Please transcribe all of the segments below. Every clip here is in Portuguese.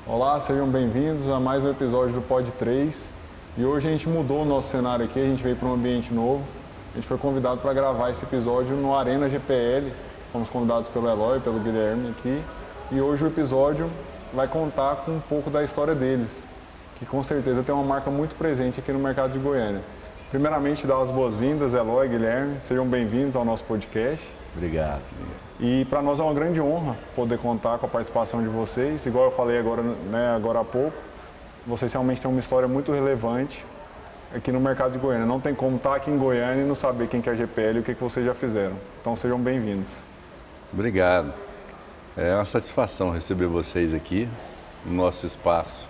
Olá, sejam bem-vindos a mais um episódio do Pod 3. E hoje a gente mudou o nosso cenário aqui, a gente veio para um ambiente novo. A gente foi convidado para gravar esse episódio no Arena GPL. Fomos convidados pelo Eloy, pelo Guilherme aqui. E hoje o episódio vai contar com um pouco da história deles, que com certeza tem uma marca muito presente aqui no mercado de Goiânia. Primeiramente, dar as boas-vindas, Eloy, Guilherme. Sejam bem-vindos ao nosso podcast. Obrigado. E para nós é uma grande honra poder contar com a participação de vocês. Igual eu falei agora há pouco, vocês realmente têm uma história muito relevante aqui no mercado de Goiânia. Não tem como estar aqui em Goiânia e não saber quem que é a GPL e o que vocês já fizeram. Então sejam bem-vindos. Obrigado. É uma satisfação receber vocês aqui no nosso espaço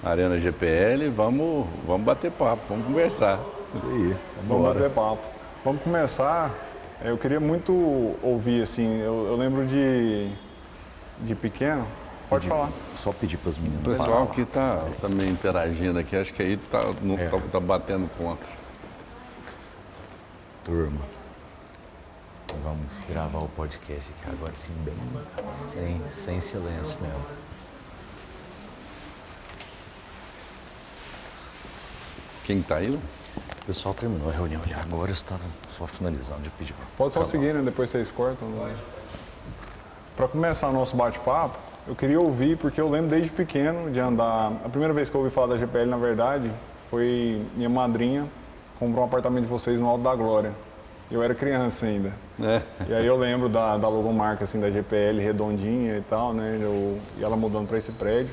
Arena GPL. Vamos bater papo, vamos conversar. Isso aí, vamos bater papo. Vamos começar. Eu queria muito ouvir, assim, eu lembro de pequeno. Pode falar. Só pedir para as meninas. O pessoal que está também interagindo aqui, acho que aí tá batendo contra. Turma, vamos gravar o podcast aqui agora, assim, bem, sem silêncio mesmo. Quem está aí? O pessoal terminou a reunião ali agora, eu estava só finalizando de pedir. Pode só seguir, né? Depois vocês cortam. Para começar o nosso bate-papo, eu queria ouvir, porque eu lembro desde pequeno de andar. A primeira vez que eu ouvi falar da GPL, na verdade, foi minha madrinha comprou um apartamento de vocês no Alto da Glória. Eu era criança ainda. E aí eu lembro da logomarca assim, da GPL redondinha e tal, né? E ela mudando para esse prédio.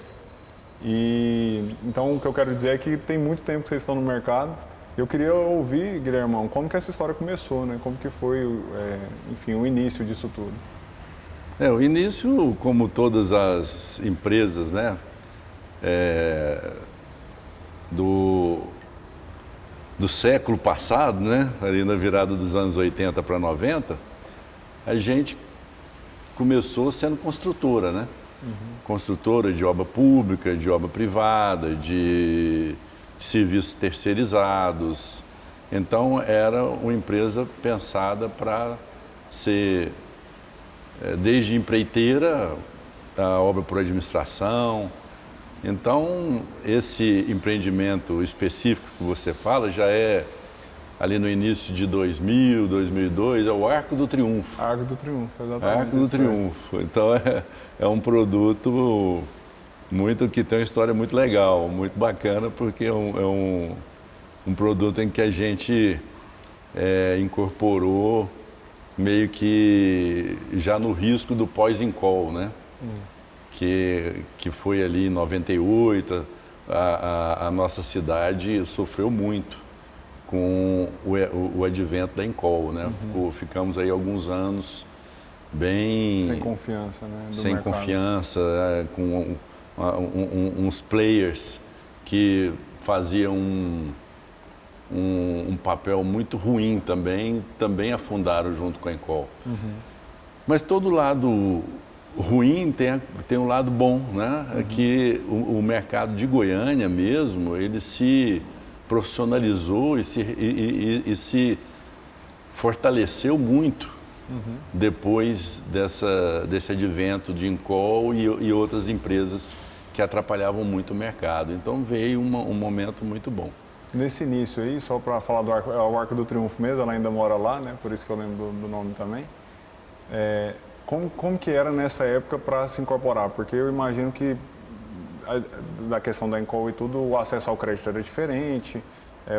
E então o que eu quero dizer é que tem muito tempo que vocês estão no mercado. Eu queria ouvir, Guilhermão, como que essa história começou, né? Como que foi, enfim, o início disso tudo? O início, como todas as empresas, né? Do século passado, né? Ali na virada dos anos 80 para 90, a gente começou sendo construtora, né? Construtora de obra pública, de obra privada, de serviços terceirizados. Então, era uma empresa pensada para ser, desde empreiteira, a obra por administração. Então, esse empreendimento específico que você fala já é ali no início de 2000, 2002, é o Arco do Triunfo. Arco do Triunfo, exatamente. Arco do Triunfo. Então, é um produto que tem uma história muito legal, muito bacana, porque é um produto em que a gente incorporou meio que já no risco do pós-incol, né? Que foi ali em 98, a nossa cidade sofreu muito com o advento da Incol, né? Ficamos aí alguns anos bem... Sem confiança, né? Sem confiança, com uns players que faziam um papel muito ruim também afundaram junto com a Incol. Mas todo lado ruim tem um lado bom, né? É que o mercado de Goiânia mesmo, ele se profissionalizou e se fortaleceu muito depois desse advento de Incol e outras empresas que atrapalhavam muito o mercado. Então veio um momento muito bom. Nesse início aí, só para falar do Arco, é o Arco do Triunfo mesmo, ela ainda mora lá, né? Por isso que eu lembro do nome também. Como que era nessa época para se incorporar? Porque eu imagino que da questão da Incol e tudo, o acesso ao crédito era diferente.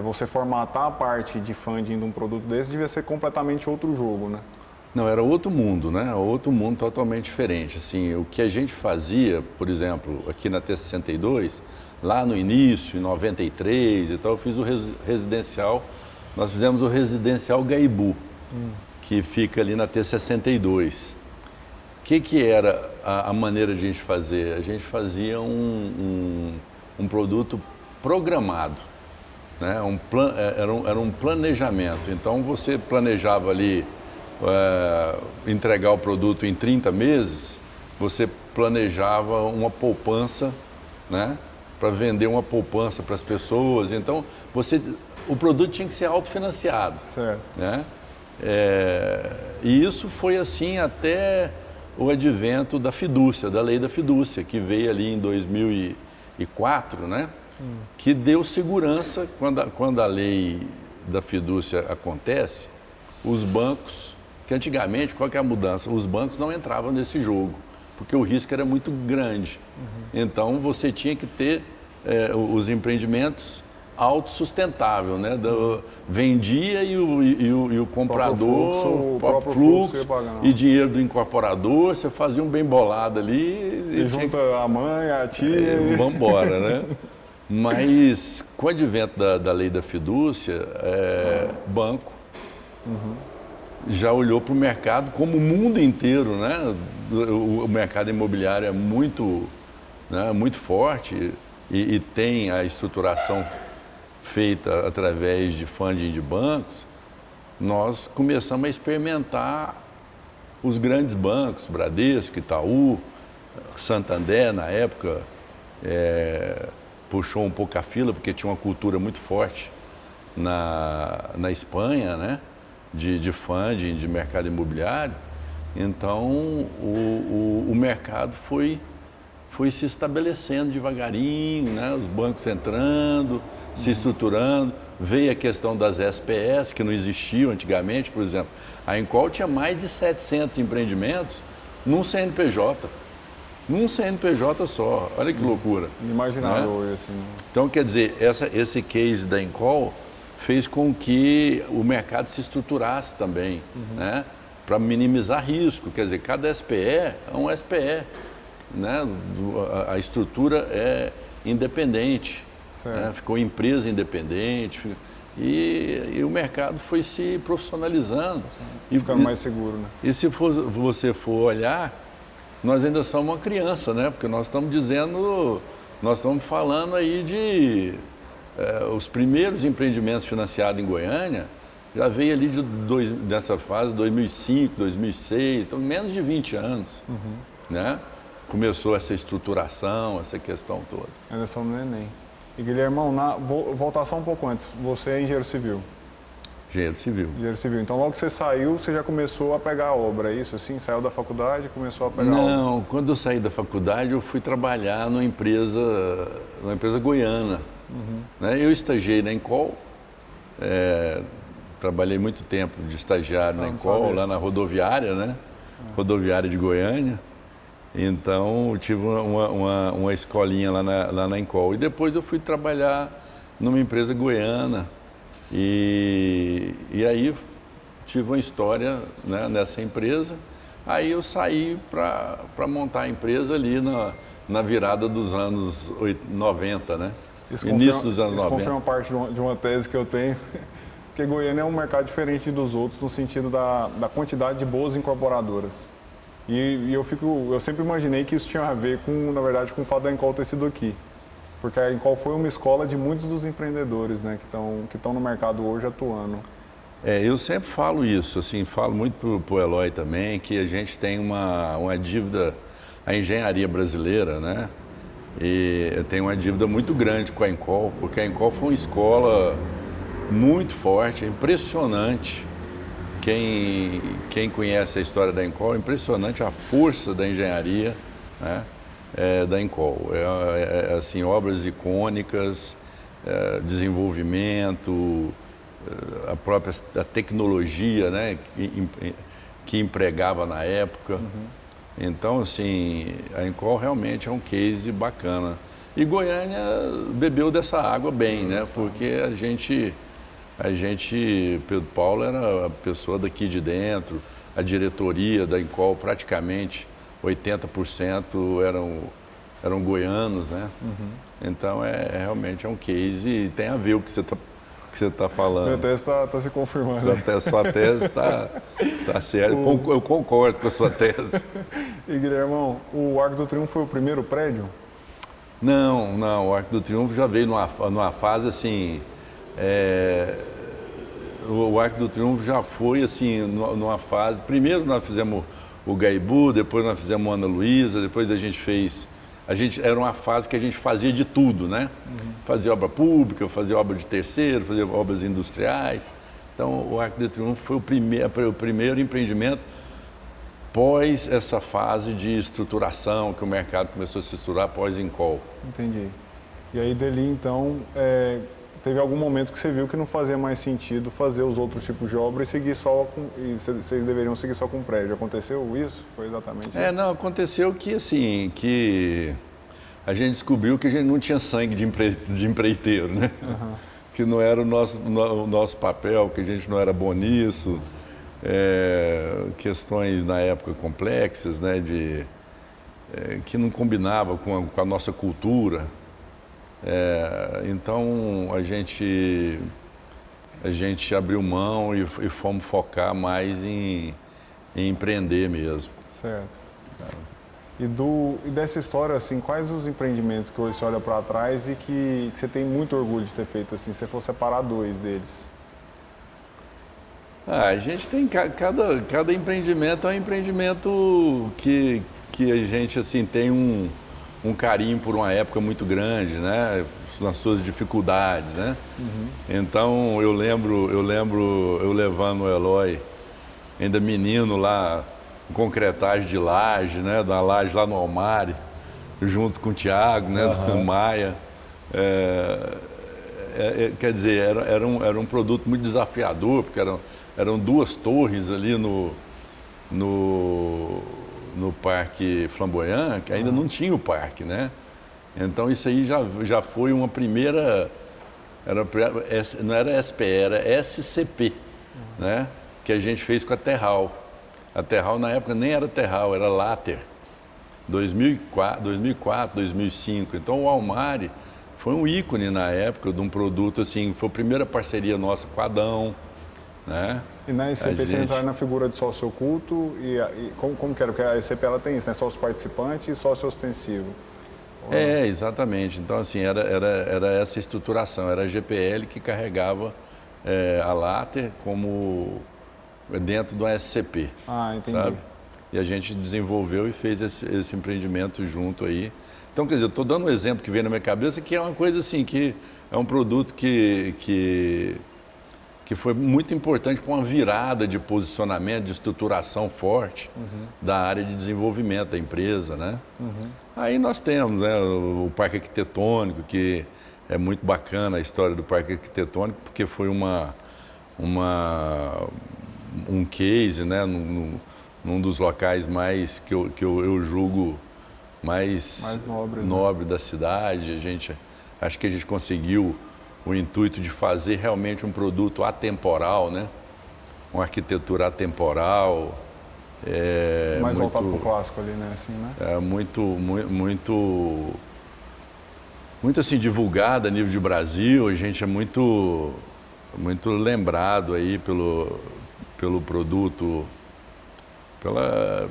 Você formatar a parte de funding de um produto desse devia ser completamente outro jogo, né? Não, era outro mundo, né? Outro mundo totalmente diferente. Assim, o que a gente fazia, por exemplo, aqui na T62, lá no início, em 93 e tal, eu fiz o residencial, nós fizemos o residencial Gaibu, que fica ali na T62. O que era a maneira de a gente fazer? A gente fazia um produto programado, né? Era um planejamento. Então, você planejava ali entregar o produto em 30 meses, você planejava uma poupança, né? Para vender uma poupança para as pessoas. Então, o produto tinha que ser autofinanciado. Certo. Né? E isso foi assim até o advento da fidúcia, da lei da fidúcia, que veio ali em 2004, né? Que deu segurança quando a lei da fidúcia acontece, os bancos, que antigamente, qual que é a mudança? Os bancos não entravam nesse jogo, porque o risco era muito grande. Então, você tinha que ter os empreendimentos autossustentável, né? Vendia e o comprador, o próprio fluxo e dinheiro do incorporador, você fazia um bem bolado ali. E junta a mãe, a tia. Vamos embora, né? Mas com o advento da lei da fidúcia, banco já olhou para o mercado, como o mundo inteiro, né? O mercado imobiliário é muito, né, muito forte e tem a estruturação feita através de funding de bancos. Nós começamos a experimentar os grandes bancos, Bradesco, Itaú, Santander, na época, puxou um pouco a fila, porque tinha uma cultura muito forte na Espanha, né? De funding, de mercado imobiliário. Então, o mercado foi se estabelecendo devagarinho, né? Os bancos entrando, se estruturando. Veio a questão das SPS, que não existiam antigamente, por exemplo. A Encol tinha mais de 700 empreendimentos num CNPJ. Num CNPJ só. Olha que loucura. Inimaginável, né? assim. Então, quer dizer, esse case da Encol fez com que o mercado se estruturasse também, né? Para minimizar risco. Quer dizer, cada SPE é um SPE. Né? A estrutura é independente, né? Ficou empresa independente e o mercado foi se profissionalizando. Ficando mais seguro, né? E se você for olhar, nós ainda somos uma criança, né? Porque nós estamos falando aí de os primeiros empreendimentos financiados em Goiânia, já veio ali dessa fase 2005, 2006, então menos de 20 anos, né? Começou essa estruturação, essa questão toda. Ainda somos neném. E Guilhermão, vou voltar só um pouco antes. Você é engenheiro civil? Engenheiro civil. Engenheiro civil. Então logo que você saiu, você já começou a pegar a obra, é isso assim? Saiu da faculdade e começou a pegar a obra? Não, quando eu saí da faculdade, eu fui trabalhar numa empresa goiana. Né? Eu estagiei na Encol, trabalhei muito tempo de estagiário na Encol, lá na rodoviária, né? Rodoviária de Goiânia. Então, eu tive uma escolinha lá na Encol. E depois eu fui trabalhar numa empresa goiana. E aí tive uma história, né, nessa empresa. Aí eu saí para montar a empresa ali na virada dos anos 90, né? Início dos anos 90. Isso confirma parte de uma tese que eu tenho. Porque Goiânia é um mercado diferente dos outros no sentido da quantidade de boas incorporadoras. E eu sempre imaginei que isso tinha a ver na verdade, com o fato da Encol ter sido aqui. Porque a Encol foi uma escola de muitos dos empreendedores, né, que estão no mercado hoje atuando. Eu sempre falo isso, assim, falo muito pro Eloy também, que a gente tem uma dívida, a engenharia brasileira, né, e tem uma dívida muito grande com a Encol, porque a Encol foi uma escola muito forte, impressionante. Quem conhece a história da Encol, é impressionante a força da engenharia, né, da Encol. Assim, obras icônicas, desenvolvimento, a tecnologia, né, que empregava na época. Então, assim, a Encol realmente é um case bacana. E Goiânia bebeu dessa água bem, né, porque a gente, Pedro Paulo era a pessoa daqui de dentro, a diretoria da Encol praticamente 80% eram goianos, né? Então realmente é um case e tem a ver o que você tá falando. Minha tese está se confirmando. Sua tese está certa. Eu concordo com a sua tese. E Guilhermão, o Arco do Triunfo foi o primeiro prédio? Não, o Arco do Triunfo já veio numa fase assim. O Arco do Triunfo já foi assim, numa fase. Primeiro nós fizemos o Gaibu, depois nós fizemos a Ana Luísa, depois era uma fase que a gente fazia de tudo, né? Fazia obra pública, fazia obra de terceiro, fazia obras industriais. Então o Arco do Triunfo foi o primeiro empreendimento após essa fase de estruturação, que o mercado começou a se estruturar após Incol. Entendi. E aí dali, então, teve algum momento que você viu que não fazia mais sentido fazer os outros tipos de obra e seguir só com... E vocês deveriam seguir só com prédio. Aconteceu isso? Foi exatamente isso? Não, aconteceu que, assim, que a gente descobriu que a gente não tinha sangue de empreiteiro, né? Uhum. Que não era o nosso papel, que a gente não era bom nisso. Questões na época complexas, né? Que não combinava com a nossa cultura. Então a gente abriu mão e fomos focar mais em empreender mesmo. Certo. E dessa história, assim, quais os empreendimentos que hoje você olha para trás e que você tem muito orgulho de ter feito, assim, se você for separar 2 deles? A gente tem cada empreendimento é um empreendimento que a gente assim tem um carinho por uma época muito grande, né? Nas suas dificuldades, né? Uhum. Então eu lembro eu levando o Eloy, ainda menino lá, concretagem de laje, né? Da laje lá no Almare, junto com o Thiago, né? Uhum. Do Maia. Quer dizer, era um produto muito desafiador, porque eram 2 torres ali no Parque Flamboyant, que ainda não tinha o parque, né? Então isso aí já foi uma primeira, não era SP, era SCP, né? Que a gente fez com a Terral. A Terral na época nem era Terral, era Later. 2004, 2005. Então o Almare foi um ícone na época de um produto assim, foi a primeira parceria nossa com a Adão, né? E na SCP você entrar na figura de sócio oculto e como que era? Porque a SCP ela tem isso, né? Sócio participante e sócio ostensivo. Exatamente. Então assim, era essa estruturação, era a GPL que carregava a Later como dentro do SCP. Ah, entendi. Sabe? E a gente desenvolveu e fez esse empreendimento junto aí. Então, quer dizer, eu estou dando um exemplo que veio na minha cabeça, que é uma coisa assim, que é um produto que foi muito importante para uma virada de posicionamento, de estruturação forte da área de desenvolvimento da empresa, né? Uhum. Aí nós temos, né, o Parque Arquitetônico, que é muito bacana a história do Parque Arquitetônico, porque foi um case, né, num dos locais mais que eu julgo mais nobre da cidade. Acho que a gente conseguiu o intuito de fazer realmente um produto atemporal, né? Uma arquitetura atemporal. Mais voltado para o clássico ali, né? Assim, né? Muito assim, divulgada a nível de Brasil. A gente é muito lembrado aí pelo produto,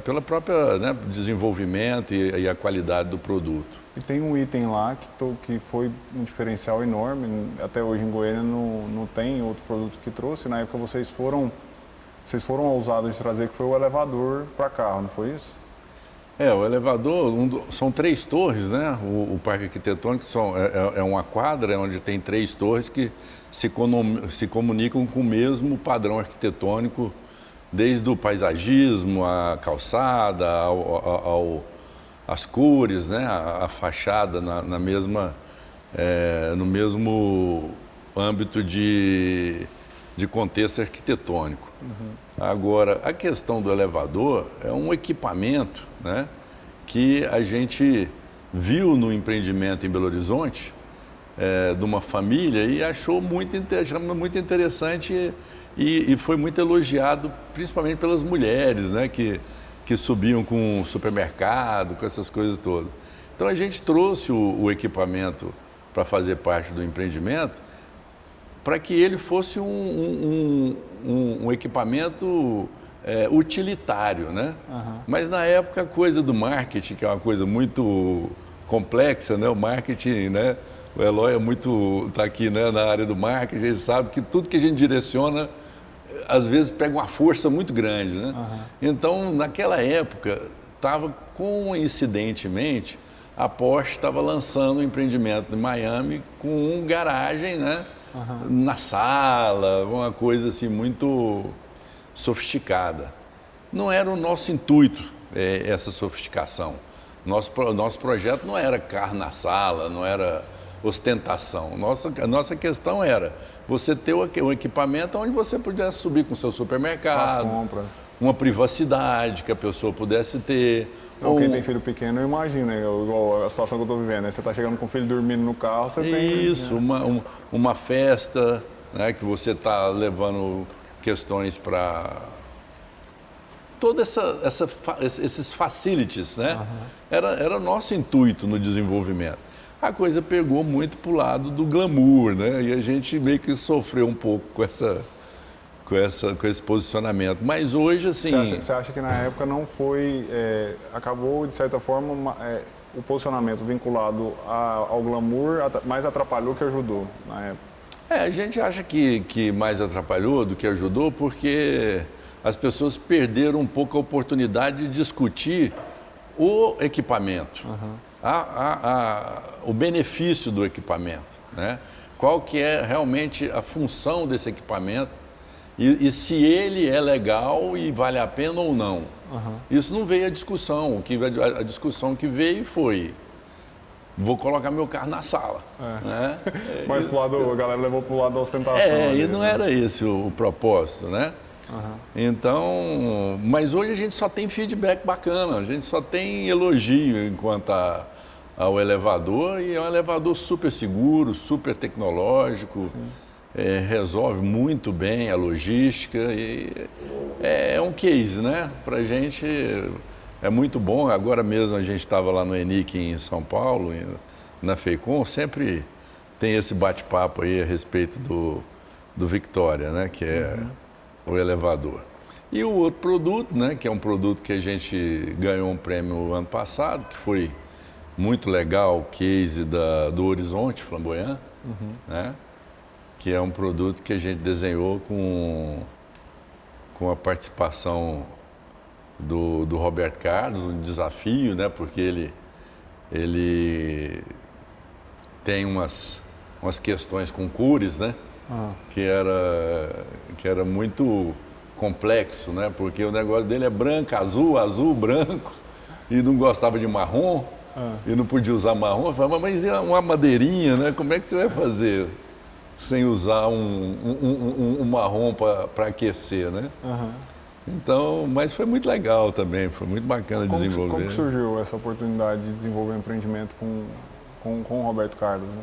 pela própria, né, desenvolvimento e a qualidade do produto. E tem um item lá que foi um diferencial enorme, até hoje em Goiânia não tem outro produto que trouxe. Na época vocês foram ousados de trazer, que foi o elevador para carro, não foi isso? O elevador, são 3 torres, né? O Parque Arquitetônico é uma quadra onde tem 3 torres que se comunicam com o mesmo padrão arquitetônico, desde o paisagismo, a calçada, as cores, né? A fachada no mesmo âmbito de contexto arquitetônico. Agora, a questão do elevador é um equipamento, né, que a gente viu no empreendimento em Belo Horizonte, de uma família, e achou muito interessante e foi muito elogiado, principalmente pelas mulheres, né, que subiam com o supermercado, com essas coisas todas. Então a gente trouxe o equipamento para fazer parte do empreendimento, para que ele fosse um equipamento utilitário, né? Uhum. Mas na época a coisa do marketing, que é uma coisa muito complexa, né? O marketing, né? O Eloy está aqui, né, na área do marketing, ele sabe que tudo que a gente direciona, às vezes pega uma força muito grande, né? Uhum. Então, naquela época, coincidentemente, a Porsche estava lançando um empreendimento em Miami com garagem, né? Na sala, uma coisa assim muito sofisticada. não era o nosso intuito, essa sofisticação. Nosso projeto não era carro na sala, não era ostentação. A nossa questão era você ter o equipamento onde você pudesse subir com o seu supermercado, As compras. uma privacidade que a pessoa pudesse ter. Ou quem tem filho pequeno, eu imagino, né? Igual a situação que eu estou vivendo, né? Você está chegando com o filho dormindo no carro, você tem... Isso, uma festa, né, que você está levando questões para... Todos esses facilities, né? Era nosso intuito no desenvolvimento. A coisa pegou muito para o lado do glamour, né? E a gente meio que sofreu um pouco com esse posicionamento. Mas hoje, assim... Você acha que na época não foi... acabou, de certa forma, o posicionamento vinculado ao glamour mais atrapalhou que ajudou na época? A gente acha que mais atrapalhou do que ajudou porque as pessoas perderam um pouco a oportunidade de discutir o equipamento, o benefício do equipamento, né? Qual que é realmente a função desse equipamento e se ele é legal e vale a pena ou não. Isso não veio à discussão. A discussão que veio foi: vou colocar meu carro na sala. Né? Mas a galera levou para o lado da ostentação. E não era esse o propósito, né? Então, mas hoje a gente só tem feedback bacana, a gente só tem elogio enquanto ao elevador, e é um elevador super seguro, super tecnológico, resolve muito bem a logística e é um case, né? Para a gente é muito bom. Agora mesmo a gente estava lá no ENIC em São Paulo, na FEICOM, sempre tem esse bate-papo aí a respeito do Victoria, né? Que é o elevador. E o outro produto, né? Que é um produto que a gente ganhou um prêmio ano passado, que foi muito legal, o case do Horizonte Flamboyant, né? Que é um produto que a gente desenhou com a participação do Roberto Carlos, um desafio, né? Porque ele tem umas questões com cores, né? Que era muito complexo, né? Porque o negócio dele é branco, azul, azul, branco, e não gostava de marrom, e não podia usar marrom. Eu falava, mas é uma madeirinha, né? Como é que você vai fazer sem usar um marrom para aquecer, né? Então, mas foi muito legal também, foi muito bacana desenvolver. Como que surgiu essa oportunidade de desenvolver um empreendimento com o Roberto Carlos, né?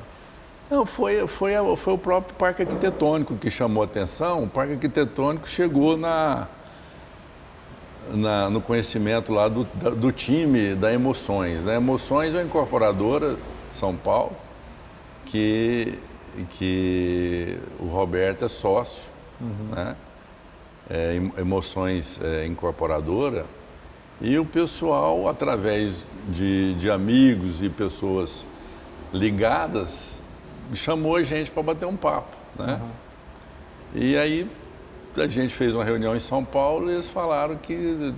Não, foi o próprio Parque Arquitetônico que chamou a atenção. O Parque Arquitetônico chegou no conhecimento lá do time da Emoções, né? Emoções é uma incorporadora de São Paulo que o Roberto é sócio, né? Emoções incorporadora, e o pessoal, através de amigos e pessoas ligadas, chamou a gente para bater um papo, né? E aí a gente fez uma reunião em São Paulo e eles falaram que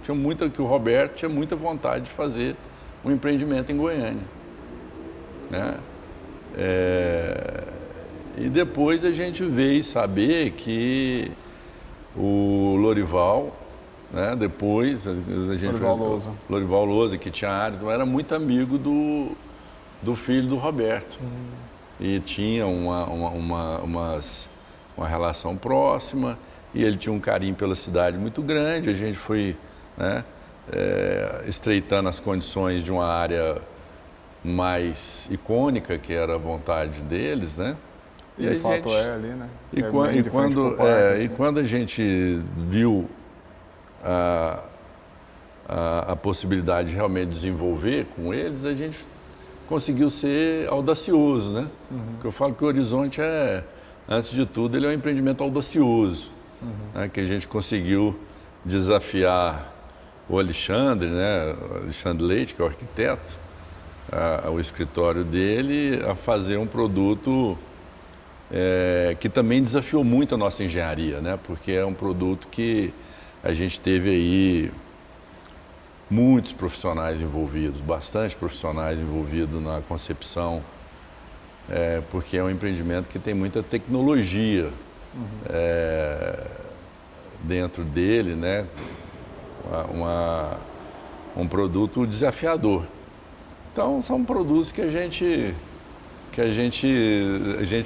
o Roberto tinha muita vontade de fazer um empreendimento em Goiânia, né? E depois a gente veio saber que o Lorival, né? Depois a gente Lorival Lousa, que tinha área, então era muito amigo do filho do Roberto. E tinha uma relação próxima, e ele tinha um carinho pela cidade muito grande. A gente foi, né, estreitando as condições de uma área mais icônica, que era a vontade deles, né? E de fato ali, né? E quando a gente viu a possibilidade de realmente desenvolver com eles, a gente conseguiu ser audacioso, né? Porque eu falo que o Horizonte antes de tudo, ele é um empreendimento audacioso, né? Que a gente conseguiu desafiar o Alexandre, né? O Alexandre Leite, que é o arquiteto, o escritório dele, a fazer um produto que também desafiou muito a nossa engenharia, né? Porque é um produto que a gente teve aí muitos profissionais envolvidos, bastante profissionais envolvidos na concepção, porque é um empreendimento que tem muita tecnologia dentro dele, né? um produto desafiador. Então, são produtos que a gente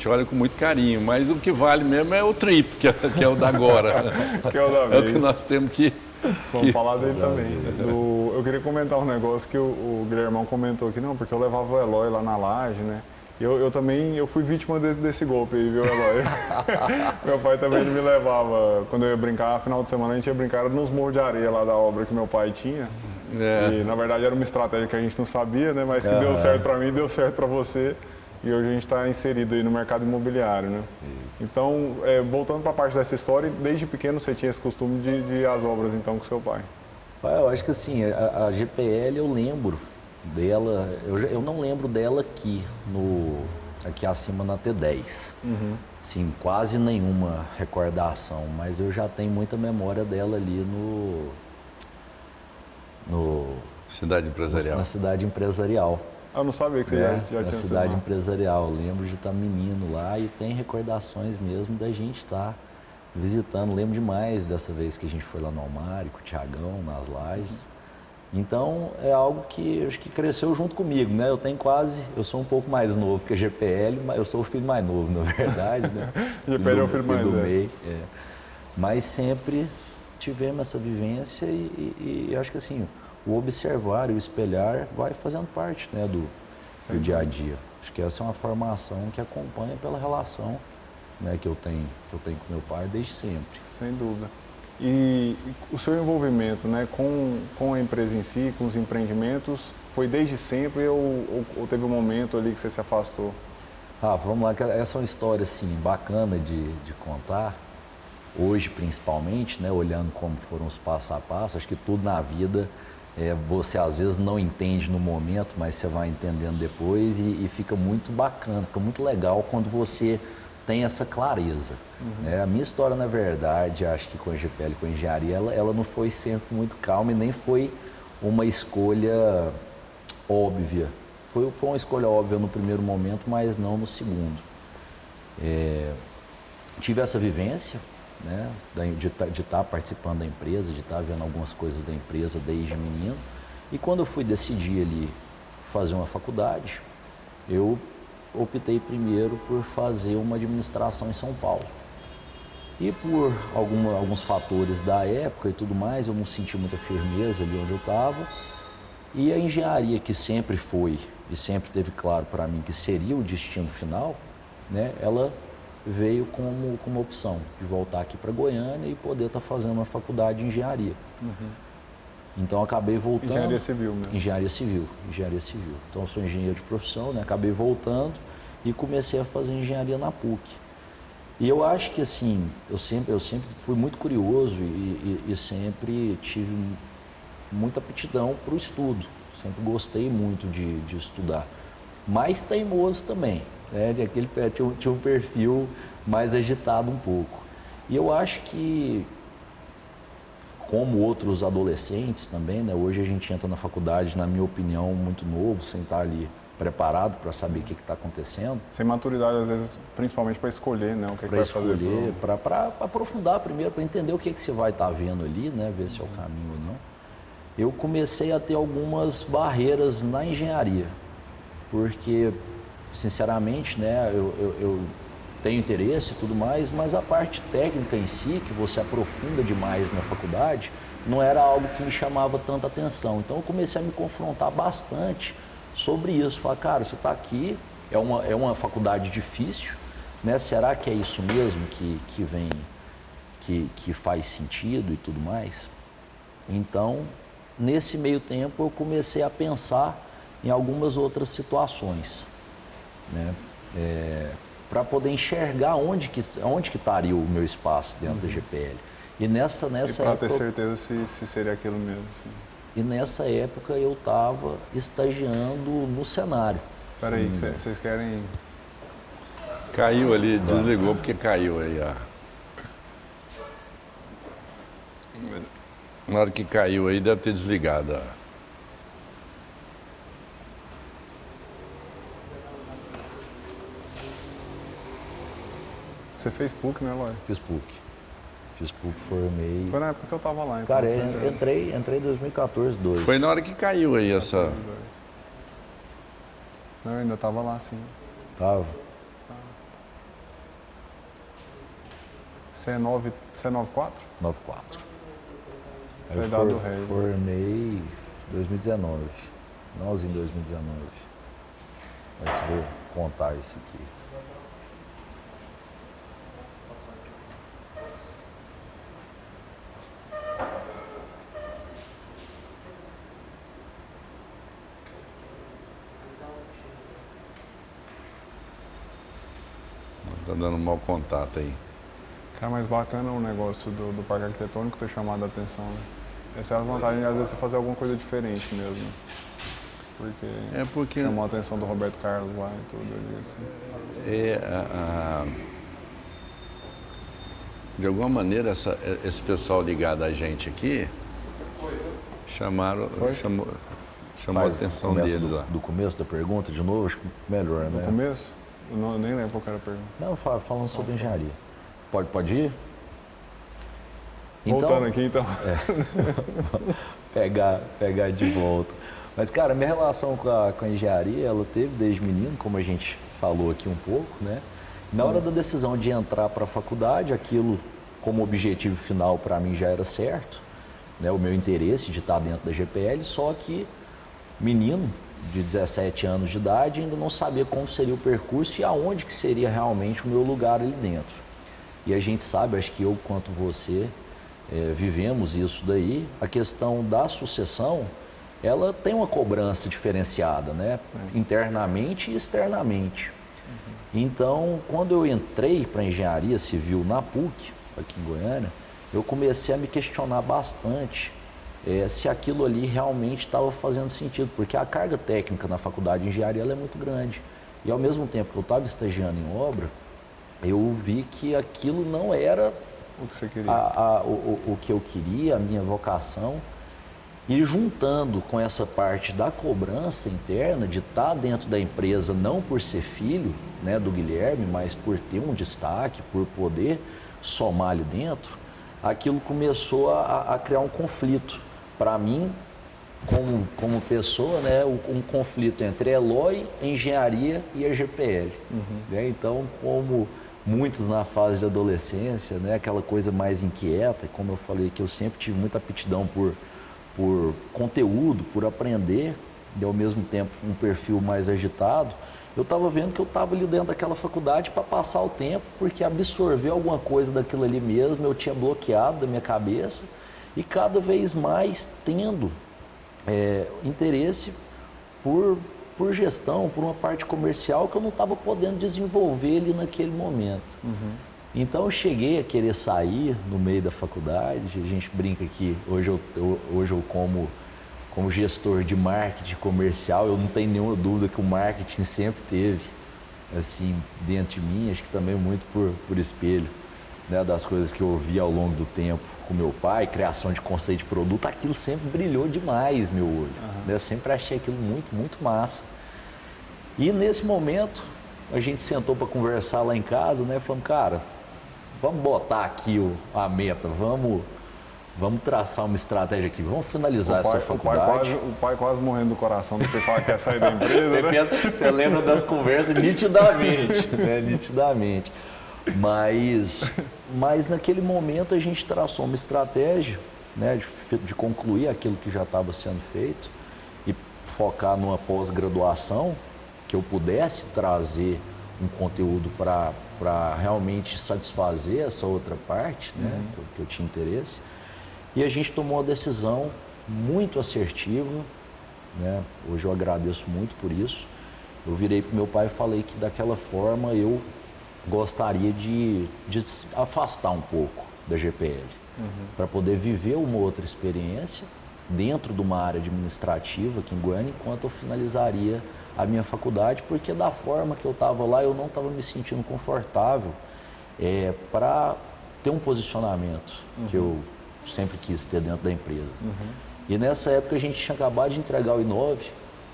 olha com muito carinho, mas o que vale mesmo é o Trip, que é o da agora. Que é o da É o vez. que nós temos que... Vamos falar dele também. Eu queria comentar um negócio que o Guilhermão comentou aqui, não, porque eu levava o Eloy lá na laje, né? Eu também fui vítima desse golpe aí, viu, Eloy? Meu pai também me levava, quando eu ia brincar, final de semana a gente ia brincar nos morros de areia lá da obra que meu pai tinha. E na verdade era uma estratégia que a gente não sabia, né? Mas que deu certo para mim, deu certo para você. E hoje a gente está inserido aí no mercado imobiliário, né? Isso. Então, voltando para a parte dessa história, desde pequeno você tinha esse costume de ir às obras, então, com seu pai? Eu acho que assim, a GPL eu lembro dela, eu não lembro dela aqui acima na T10. Assim, quase nenhuma recordação, mas eu já tenho muita memória dela ali Cidade empresarial. Na cidade empresarial. Eu não sabia que você já tinha na cidade empresarial. Eu lembro de estar menino lá e tem recordações mesmo da gente estar visitando. Lembro demais dessa vez que a gente foi lá no Almário, com o Thiagão, nas lajes. Então, é algo que acho que cresceu junto comigo, né? Eu sou um pouco mais novo que a GPL, mas eu sou o filho mais novo, na verdade, né? GPL é o filho mais do velho. meio. Mas sempre tivemos essa vivência e acho que assim, o observar e o espelhar vai fazendo parte, né, do dia a dia. Acho que essa é uma formação que acompanha pela relação, né, que eu tenho com meu pai desde sempre. Sem dúvida. E o seu envolvimento, né, com a empresa em si, com os empreendimentos, foi desde sempre ou teve um momento ali que você se afastou? Vamos lá, essa é uma história assim, bacana de contar. Hoje, principalmente, né, olhando como foram os passo a passo, acho que tudo na vida você às vezes não entende no momento, mas você vai entendendo depois e fica muito bacana, fica muito legal quando você tem essa clareza. Né? A minha história, na verdade, acho que com a GPL, com a engenharia, ela não foi sempre muito calma e nem foi uma escolha óbvia. Foi uma escolha óbvia no primeiro momento, mas não no segundo. Tive essa vivência, né, de estar participando da empresa, de estar vendo algumas coisas da empresa desde menino. E quando eu fui decidir ali fazer uma faculdade, eu optei primeiro por fazer uma administração em São Paulo. E por alguns fatores da época e tudo mais, eu não senti muita firmeza ali onde eu estava. E a engenharia, que sempre foi e sempre teve claro para mim que seria o destino final, né, ela veio como uma opção de voltar aqui para Goiânia e poder estar fazendo uma faculdade de engenharia. Então, acabei voltando... Engenharia civil mesmo? Engenharia civil. Então, eu sou engenheiro de profissão, né? Acabei voltando e comecei a fazer engenharia na PUC. E eu acho que, assim, eu sempre fui muito curioso e sempre tive muita aptidão para o estudo. Sempre gostei muito de estudar. Mas teimoso também, né? Tinha um perfil mais agitado um pouco. E eu acho que, como outros adolescentes também, né? Hoje a gente entra na faculdade, na minha opinião, muito novo, sem estar ali preparado para saber o que está acontecendo. Sem maturidade, às vezes, principalmente para escolher, né, o que vai fazer. Para aprofundar primeiro, para entender o que você vai estar vendo ali, né? Ver se é o caminho ou não. Eu comecei a ter algumas barreiras na engenharia, porque, sinceramente, né, eu tenho interesse e tudo mais, mas a parte técnica em si, que você aprofunda demais na faculdade, não era algo que me chamava tanta atenção. Então eu comecei a me confrontar bastante sobre isso. Falar, cara, você está aqui, é uma faculdade difícil, né? Será que é isso mesmo que faz sentido e tudo mais? Então, nesse meio tempo, eu comecei a pensar em algumas outras situações, né? Para poder enxergar onde que estaria o meu espaço dentro da GPL. E nessa para época... ter certeza se seria aquilo mesmo. Sim. E nessa época eu estava estagiando no cenário. Espera aí, vocês querem... Caiu ali, desligou porque caiu aí, ó. Na hora que caiu aí, deve ter desligado, ó. Você fez PUC, né, Eloy? Fiz PUC. Fiz PUC, formei. Foi na época que eu tava lá, então. Cara, certeza. eu entrei em 2014, 2. Foi na hora que caiu aí essa... Não, eu ainda tava lá, sim. Tava. C94? 94. Aí Você é eu idade do rei. formei em 2019. Finalzinho de 2019. Mas vou contar esse aqui. Tá dando um mau contato aí. Cara, mais bacana o negócio do parque arquitetônico ter chamado a atenção, né? Essa é a vantagem de às vezes você fazer alguma coisa diferente mesmo. Porque chamou a atenção do Roberto Carlos lá e tudo ali, assim. De alguma maneira, esse pessoal ligado a gente aqui chamou a atenção deles lá. Do começo da pergunta, de novo, acho que melhor, né? No começo? Eu nem lembro qual que era a pergunta. Não, falando sobre engenharia. Pode ir? Voltando aqui, então. Pegar de volta. Mas, cara, minha relação com a engenharia, ela teve desde menino, como a gente falou aqui um pouco, né? Na hora da decisão de entrar para a faculdade, aquilo como objetivo final para mim já era certo, né? O meu interesse de estar dentro da GPL, só que menino de 17 anos de idade ainda não sabia como seria o percurso e aonde que seria realmente o meu lugar ali dentro. E a gente sabe, acho que eu quanto você, vivemos isso daí, a questão da sucessão, ela tem uma cobrança diferenciada, né? Internamente e externamente. Então, quando eu entrei para engenharia civil na PUC, aqui em Goiânia, eu comecei a me questionar bastante se aquilo ali realmente estava fazendo sentido, porque a carga técnica na faculdade de engenharia ela é muito grande. E ao mesmo tempo que eu estava estagiando em obra, eu vi que aquilo não era O que você queria? o que eu queria, a minha vocação. E juntando com essa parte da cobrança interna, de estar dentro da empresa, não por ser filho, né, do Guilherme, mas por ter um destaque, por poder somar ali dentro, aquilo começou a criar um conflito. Para mim, como pessoa, né, um conflito entre a Eloy, a engenharia e a GPL. Né? Então, como muitos na fase de adolescência, né, aquela coisa mais inquieta, como eu falei, que eu sempre tive muita aptidão por conteúdo, por aprender, e ao mesmo tempo um perfil mais agitado, eu estava vendo que eu estava ali dentro daquela faculdade para passar o tempo, porque absorver alguma coisa daquilo ali mesmo eu tinha bloqueado da minha cabeça e cada vez mais tendo interesse por gestão, por uma parte comercial que eu não estava podendo desenvolver ali naquele momento. Então eu cheguei a querer sair no meio da faculdade, a gente brinca que hoje eu como gestor de marketing comercial, eu não tenho nenhuma dúvida que o marketing sempre teve, assim, dentro de mim, acho que também muito por espelho, né, das coisas que eu ouvi ao longo do tempo com meu pai, criação de conceito de produto, aquilo sempre brilhou demais meu olho, né, eu sempre achei aquilo muito, muito massa. E nesse momento, a gente sentou para conversar lá em casa, né, falando, cara, vamos botar aqui a meta, vamos traçar uma estratégia aqui, vamos finalizar essa faculdade. O pai quase morrendo do coração do que fala que quer sair da empresa, né? Você lembra das conversas nitidamente, né? Nitidamente. Mas naquele momento a gente traçou uma estratégia, né, de concluir aquilo que já estava sendo feito e focar numa pós-graduação que eu pudesse trazer um conteúdo para realmente satisfazer essa outra parte, né, que eu tinha interesse. E a gente tomou uma decisão muito assertiva, né? Hoje eu agradeço muito por isso. Eu virei para o meu pai e falei que daquela forma eu gostaria de afastar um pouco da GPL, para poder viver uma outra experiência dentro de uma área administrativa aqui em Goiânia, enquanto eu finalizaria a minha faculdade, porque da forma que eu estava lá eu não estava me sentindo confortável para ter um posicionamento que eu sempre quis ter dentro da empresa. E nessa época a gente tinha acabado de entregar o I9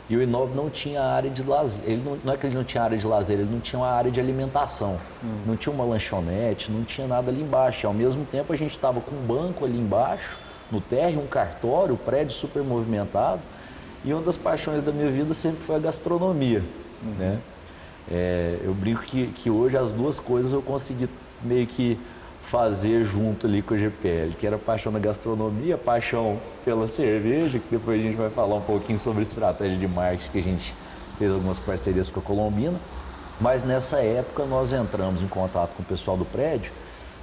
E o Inove não tinha área de lazer, não é que ele não tinha área de lazer, ele não tinha uma área de alimentação, não tinha uma lanchonete, não tinha nada ali embaixo. E, ao mesmo tempo a gente estava com um banco ali embaixo, no térreo, um cartório, um prédio super movimentado. E uma das paixões da minha vida sempre foi a gastronomia, né? Eu brinco que hoje as duas coisas eu consegui meio que fazer junto ali com a GPL, que era a paixão da gastronomia, a paixão pela cerveja, que depois a gente vai falar um pouquinho sobre estratégia de marketing, que a gente fez algumas parcerias com a Colombina. Mas nessa época nós entramos em contato com o pessoal do prédio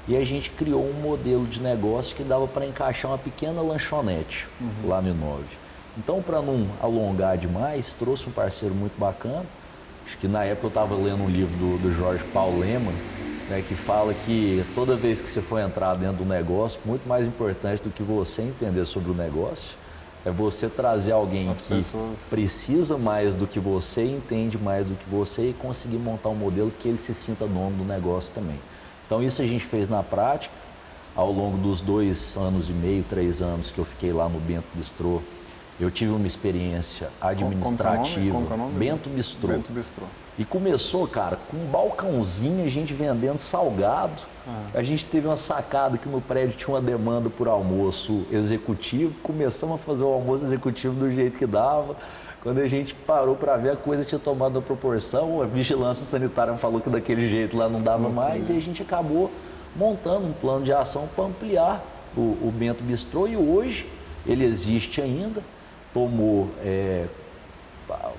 e a gente criou um modelo de negócio que dava para encaixar uma pequena lanchonete lá no Inove. Então, para não alongar demais, trouxe um parceiro muito bacana. Acho que na época eu estava lendo um livro do Jorge Paulo Lemann, né, que fala que toda vez que você for entrar dentro do negócio, muito mais importante do que você entender sobre o negócio, é você trazer alguém que precisa mais do que você, entende mais do que você e conseguir montar um modelo que ele se sinta dono do negócio também. Então isso a gente fez na prática, ao longo dos 2 anos e meio, 3 anos que eu fiquei lá no Bento Bistrô. Eu tive uma experiência administrativa, como que é o nome? Bento Bistrô. Bento Bistrô. E começou, cara, com um balcãozinho, a gente vendendo salgado. A gente teve uma sacada que no prédio tinha uma demanda por almoço executivo. Começamos a fazer o almoço executivo do jeito que dava. Quando a gente parou para ver, a coisa tinha tomado uma proporção. A vigilância sanitária falou que daquele jeito lá não dava mais. E a gente acabou montando um plano de ação para ampliar o Bento Bistrô. E hoje ele existe ainda. Tomou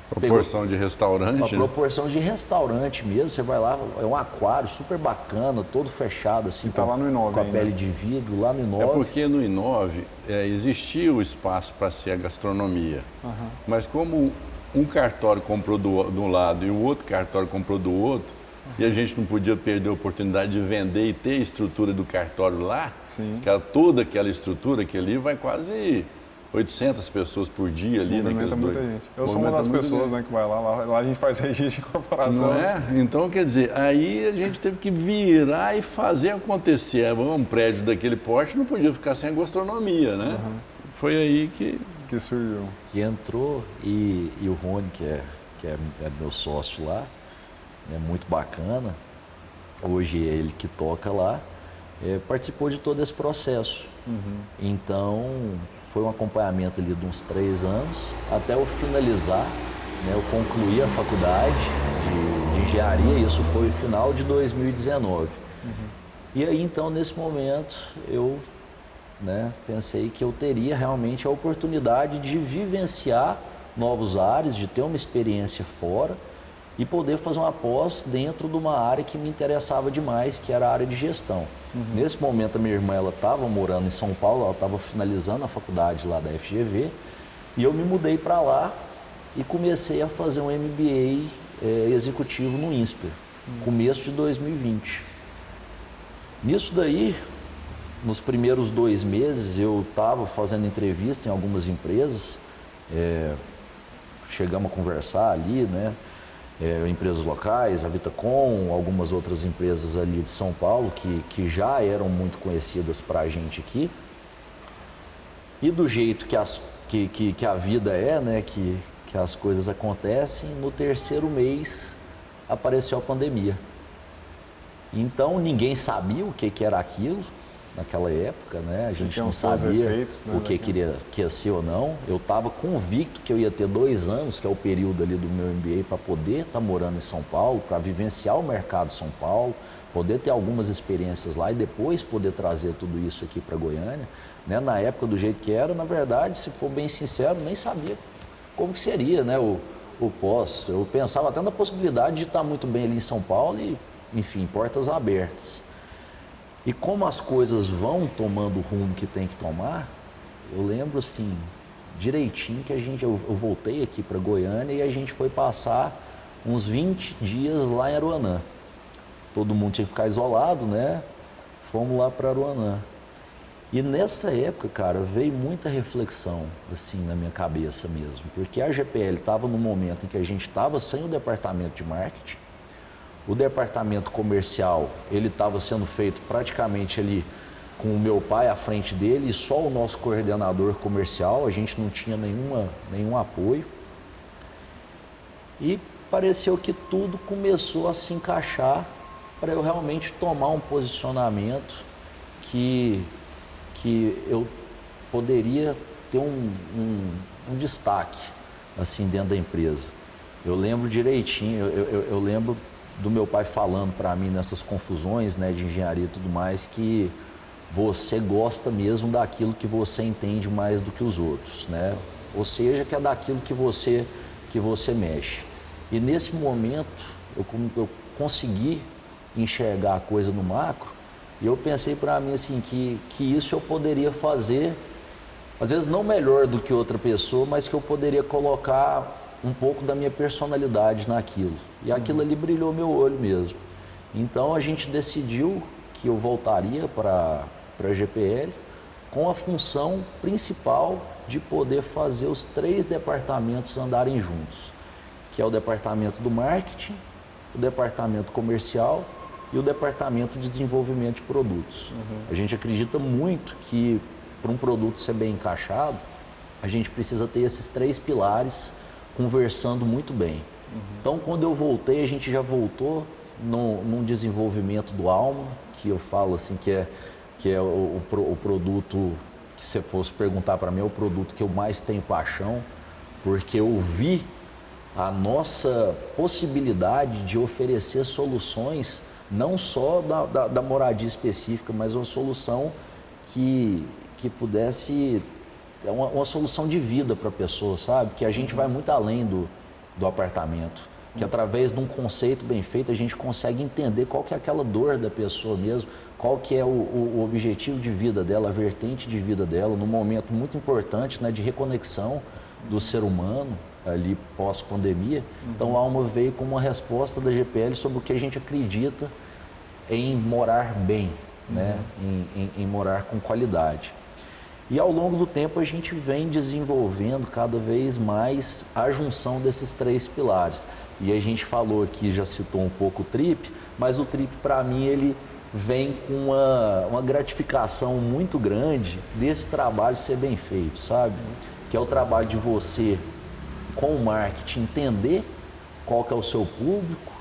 proporção de restaurante, uma proporção de restaurante mesmo. Você vai lá, é um aquário super bacana, todo fechado assim, tá lá no Inove com a ainda. pele de vidro, lá no Inove. É porque no Inove existia o espaço para ser a gastronomia, mas como um cartório comprou de um lado e o outro cartório comprou do outro, e a gente não podia perder a oportunidade de vender e ter a estrutura do cartório lá, toda aquela estrutura que ali vai quase 800 pessoas por dia ali. Movimenta muita gente. Eu sou uma das pessoas, né, que vai lá a gente faz registro de incorporação. Não é? Então, quer dizer, aí a gente teve que virar e fazer acontecer. Um prédio daquele porte não podia ficar sem a gastronomia, né? Foi aí que surgiu. Que entrou e o Rony, que é meu sócio lá, é muito bacana. Hoje é ele que toca lá, participou de todo esse processo. Então, foi um acompanhamento ali de uns 3 anos, até eu finalizar, né, eu concluí a faculdade de engenharia, isso foi no final de 2019. E aí, então, nesse momento, eu pensei que eu teria realmente a oportunidade de vivenciar novos ares, de ter uma experiência fora e poder fazer uma pós dentro de uma área que me interessava demais, que era a área de gestão. Nesse momento, a minha irmã estava morando em São Paulo, ela estava finalizando a faculdade lá da FGV, e eu me mudei para lá e comecei a fazer um MBA executivo no INSPER, começo de 2020. Nisso daí, nos primeiros 2 meses, eu estava fazendo entrevista em algumas empresas, chegamos a conversar ali, né? Empresas locais, a Vitacom, algumas outras empresas ali de São Paulo que já eram muito conhecidas para a gente aqui. E do jeito que a vida é, né, que as coisas acontecem, no 3º mês apareceu a pandemia. Então ninguém sabia o que era aquilo naquela época, né? A gente não sabia efeitos, né, o que ia ser ou não. Eu estava convicto que eu ia ter 2 anos, que é o período ali do meu MBA, para poder estar morando em São Paulo, para vivenciar o mercado de São Paulo, poder ter algumas experiências lá e depois poder trazer tudo isso aqui para Goiânia. Né? Na época, do jeito que era, na verdade, se for bem sincero, nem sabia como que seria, né, o pós. Eu pensava até na possibilidade de estar muito bem ali em São Paulo e, enfim, portas abertas. E como as coisas vão tomando o rumo que tem que tomar, eu lembro assim, direitinho que eu voltei aqui para Goiânia e a gente foi passar uns 20 dias lá em Aruanã. Todo mundo tinha que ficar isolado, né? Fomos lá para Aruanã. E nessa época, cara, veio muita reflexão assim na minha cabeça mesmo, porque a GPL estava no momento em que a gente estava sem o departamento de marketing. O departamento comercial, ele estava sendo feito praticamente ali com o meu pai à frente dele e só o nosso coordenador comercial, a gente não tinha nenhum apoio. E pareceu que tudo começou a se encaixar para eu realmente tomar um posicionamento que eu poderia ter um destaque assim dentro da empresa. Eu lembro direitinho, eu lembro do meu pai falando para mim nessas confusões, né, de engenharia e tudo mais, que você gosta mesmo daquilo que você entende mais do que os outros, né? Ou seja, que é daquilo que você mexe. E nesse momento eu consegui enxergar a coisa no macro e eu pensei para mim assim que isso eu poderia fazer, às vezes não melhor do que outra pessoa, mas que eu poderia colocar um pouco da minha personalidade naquilo. E aquilo ali brilhou meu olho mesmo. Então a gente decidiu que eu voltaria para a GPL com a função principal de poder fazer os 3 departamentos andarem juntos, que é o departamento do marketing, o departamento comercial e o departamento de desenvolvimento de produtos. A gente acredita muito que para um produto ser bem encaixado, a gente precisa ter esses 3 pilares conversando muito bem. Então, quando eu voltei, a gente já voltou num desenvolvimento do Alma, que eu falo assim que é o produto, que se fosse perguntar para mim, é o produto que eu mais tenho paixão, porque eu vi a nossa possibilidade de oferecer soluções, não só da moradia específica, mas uma solução que pudesse, uma solução de vida para a pessoa, sabe? Que a gente vai muito além do apartamento, que através de um conceito bem feito a gente consegue entender qual que é aquela dor da pessoa mesmo, qual que é o objetivo de vida dela, a vertente de vida dela, num momento muito importante, né, de reconexão do ser humano, ali pós-pandemia. Então a Alma veio com uma resposta da GPL sobre o que a gente acredita em morar bem, né? Em morar com qualidade. E ao longo do tempo a gente vem desenvolvendo cada vez mais a junção desses 3 pilares. E a gente falou aqui, já citou um pouco o TRIP, mas o TRIP para mim ele vem com uma gratificação muito grande desse trabalho ser bem feito, sabe? Que é o trabalho de você, com o marketing, entender qual que é o seu público,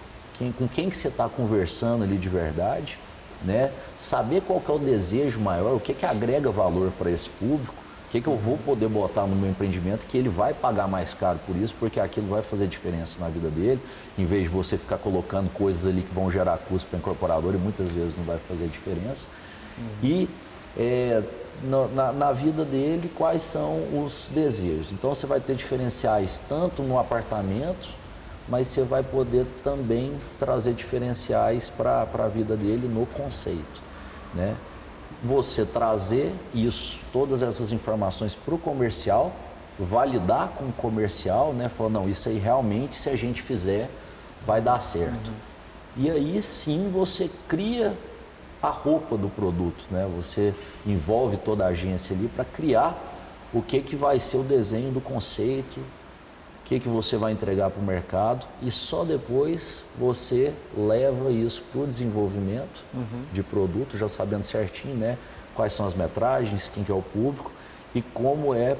com quem que você está conversando ali de verdade, né? Saber qual que é o desejo maior, o que que agrega valor para esse público, o que que eu vou poder botar no meu empreendimento que ele vai pagar mais caro por isso, porque aquilo vai fazer diferença na vida dele, em vez de você ficar colocando coisas ali que vão gerar custo para o incorporador e muitas vezes não vai fazer diferença. E na vida dele, quais são os desejos. Então você vai ter diferenciais tanto no apartamento, mas você vai poder também trazer diferenciais para a vida dele no conceito, né? Você trazer isso, todas essas informações para o comercial, validar com o comercial, né? Falar, não, isso aí realmente, se a gente fizer, vai dar certo. E aí sim você cria a roupa do produto, né? Você envolve toda a agência ali para criar o que vai ser o desenho do conceito, o que você vai entregar para o mercado, e só depois você leva isso para o desenvolvimento de produto, já sabendo certinho, né, quais são as metragens, quem que é o público e como é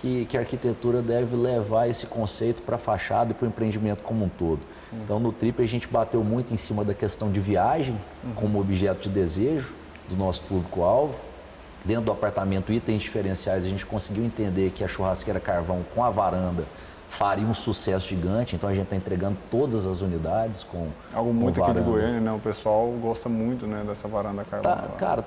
que a arquitetura deve levar esse conceito para a fachada e para o empreendimento como um todo. Então no TRIP a gente bateu muito em cima da questão de viagem como objeto de desejo do nosso público-alvo. Dentro do apartamento, itens diferenciais, a gente conseguiu entender que a churrasqueira carvão com a varanda faria um sucesso gigante, então a gente está entregando todas as unidades com Algo muito aqui de varanda. Goiânia, né? O pessoal gosta muito, né, dessa varanda carvão. Cara,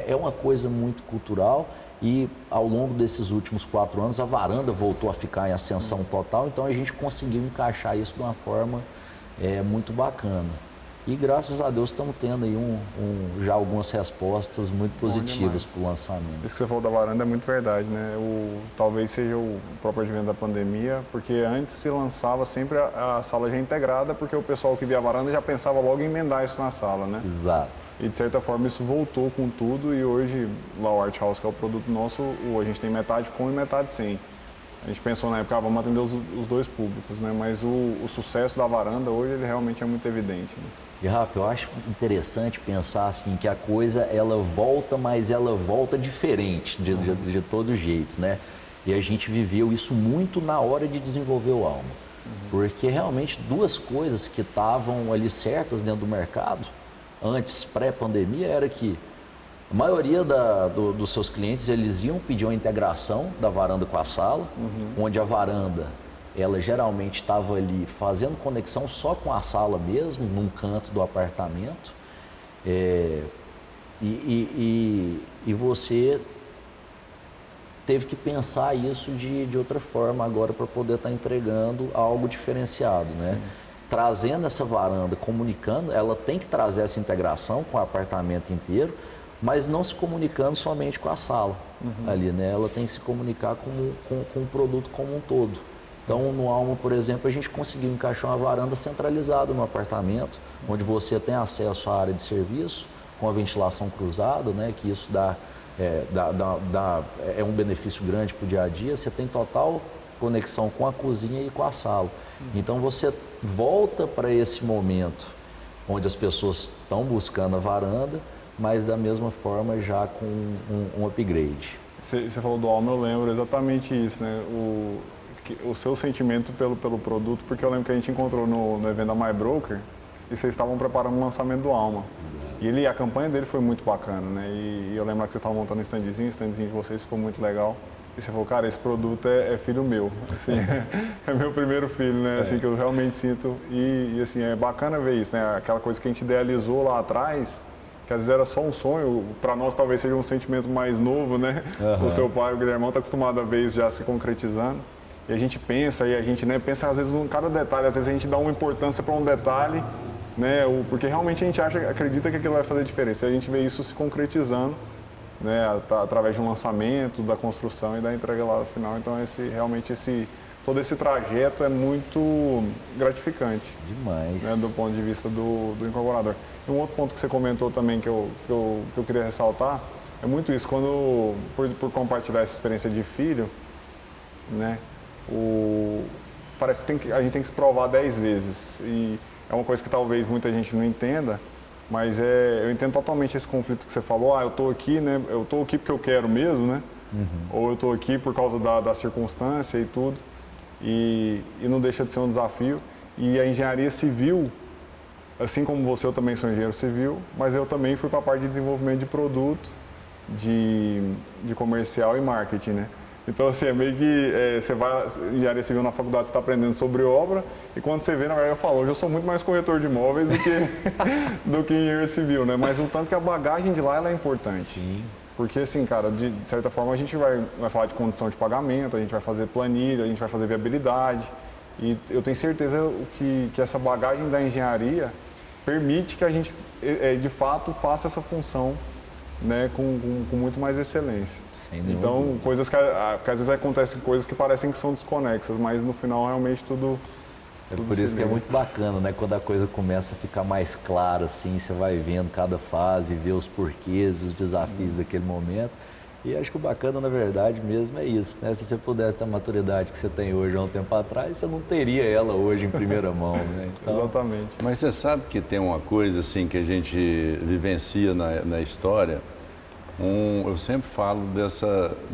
é uma coisa muito cultural e ao longo desses últimos 4 anos a varanda voltou a ficar em ascensão total, então a gente conseguiu encaixar isso de uma forma muito bacana. E graças a Deus estamos tendo aí já algumas respostas muito positivas para o lançamento. Isso que você falou da varanda é muito verdade, né? Talvez seja o próprio advento da pandemia, porque antes se lançava sempre a sala já integrada, porque o pessoal que via a varanda já pensava logo em emendar isso na sala, né? Exato. E de certa forma isso voltou com tudo e hoje lá o Art House, que é o produto nosso, a gente tem metade com e metade sem. A gente pensou na época, vamos atender os 2 públicos, né? Mas o sucesso da varanda hoje ele realmente é muito evidente, né? E Rafa, eu acho interessante pensar assim que a coisa ela volta, mas ela volta diferente de todo jeito, né? E a gente viveu isso muito na hora de desenvolver o Alma. Porque realmente duas coisas que estavam ali certas dentro do mercado, antes, pré-pandemia, era que a maioria dos seus clientes, eles iam pedir uma integração da varanda com a sala, onde a varanda, ela geralmente estava ali fazendo conexão só com a sala mesmo, num canto do apartamento. E você teve que pensar isso de outra forma agora para poder estar entregando algo diferenciado, né? Trazendo essa varanda, comunicando, ela tem que trazer essa integração com o apartamento inteiro, mas não se comunicando somente com a sala ali, né? Ela tem que se comunicar com o produto como um todo. Então, no Alma, por exemplo, a gente conseguiu encaixar uma varanda centralizada no apartamento, onde você tem acesso à área de serviço, com a ventilação cruzada, né? Que isso é um benefício grande para o dia a dia. Você tem total conexão com a cozinha e com a sala. Então, você volta para esse momento onde as pessoas estão buscando a varanda, mas da mesma forma já com um upgrade. Você falou do Alma, eu lembro exatamente isso, né? O seu sentimento pelo produto, porque eu lembro que a gente encontrou no evento da MyBroker e vocês estavam preparando o lançamento do Alma. E a campanha dele foi muito bacana, né? E eu lembro que vocês estavam montando um standzinho de vocês ficou muito legal. E você falou, cara, esse produto é filho meu, assim, é meu primeiro filho, né? Assim, que eu realmente sinto. E assim, é bacana ver isso, né? Aquela coisa que a gente idealizou lá atrás, que às vezes era só um sonho, para nós talvez seja um sentimento mais novo, né? O seu pai, o Guilhermão, está acostumado a ver isso já se concretizando. E a gente pensa, pensa às vezes em cada detalhe, às vezes a gente dá uma importância para um detalhe, né? Porque realmente a gente acredita que aquilo vai fazer diferença. E a gente vê isso se concretizando, né? Através de um lançamento, da construção e da entrega lá no final. Então todo esse trajeto é muito gratificante. Demais. Né? Do ponto de vista do incorporador. E um outro ponto que você comentou também que eu queria ressaltar é muito isso, quando por compartilhar essa experiência de filho, né? Parece que a gente tem que se provar 10 vezes. E é uma coisa que talvez muita gente não entenda, mas eu entendo totalmente esse conflito que você falou. Eu estou aqui, né? Eu estou aqui porque eu quero mesmo, né? Ou eu estou aqui por causa da circunstância e tudo. E não deixa de ser um desafio. E a engenharia civil, assim como você, eu também sou engenheiro civil, mas eu também fui para a parte de desenvolvimento de produto, de comercial e marketing, né? Então, assim, é meio que você vai, engenharia civil na faculdade, você está aprendendo sobre obra, e quando você vê, na verdade, eu falo, hoje eu sou muito mais corretor de imóveis do que engenheiro civil, né? Mas o tanto que a bagagem de lá ela é importante. Sim. Porque, assim, cara, de certa forma a gente vai falar de condição de pagamento, a gente vai fazer planilha, a gente vai fazer viabilidade, e eu tenho certeza que essa bagagem da engenharia permite que a gente, de fato, faça essa função, né, com muito mais excelência. Então, coisas que às vezes acontecem coisas que parecem que são desconexas, mas no final realmente tudo por isso que é muito bacana, né? Quando a coisa começa a ficar mais clara, assim, você vai vendo cada fase, vê os porquês, os desafios daquele momento. E acho que o bacana, na verdade, mesmo é isso, né? Se você pudesse ter a maturidade que você tem hoje há um tempo atrás, você não teria ela hoje em primeira mão, né? Então... Exatamente. Mas você sabe que tem uma coisa, assim, que a gente vivencia na história. Eu sempre falo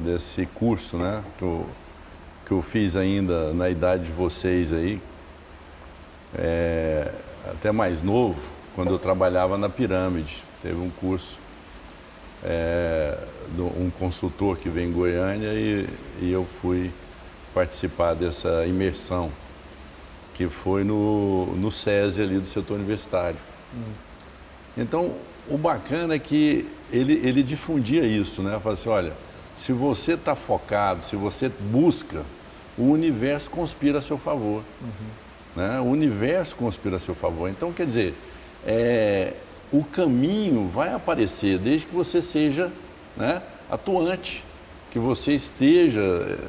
desse curso, né, que eu fiz ainda na idade de vocês aí, até mais novo, quando eu trabalhava na Pirâmide. Teve um curso, um consultor que veio em Goiânia e eu fui participar dessa imersão, que foi no SESI ali do setor universitário. Então, o bacana é que ele difundia isso, né? Falava assim, olha, se você está focado, se você busca, o universo conspira a seu favor. Né? O universo conspira a seu favor. Então, quer dizer, o caminho vai aparecer desde que você seja, né, atuante, que você esteja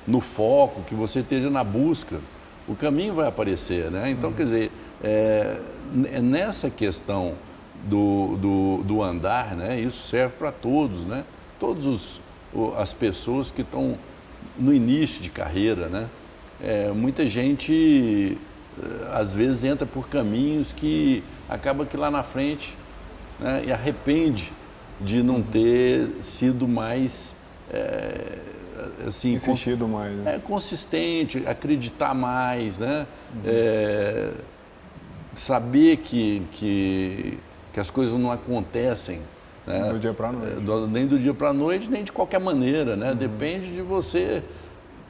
no foco, que você esteja na busca. O caminho vai aparecer, né? Então, quer dizer, nessa questão do andar, né? Isso serve para todos, né? Todas as pessoas que estão no início de carreira, né? Muita gente, às vezes, entra por caminhos que acaba que lá na frente, né, e arrepende de não ter sido mais, assim, Insistido mais. Né? Consistente, acreditar mais, né? Saber que as coisas não acontecem, né? Do dia para a noite. Nem do dia para a noite, nem de qualquer maneira, né? Depende de você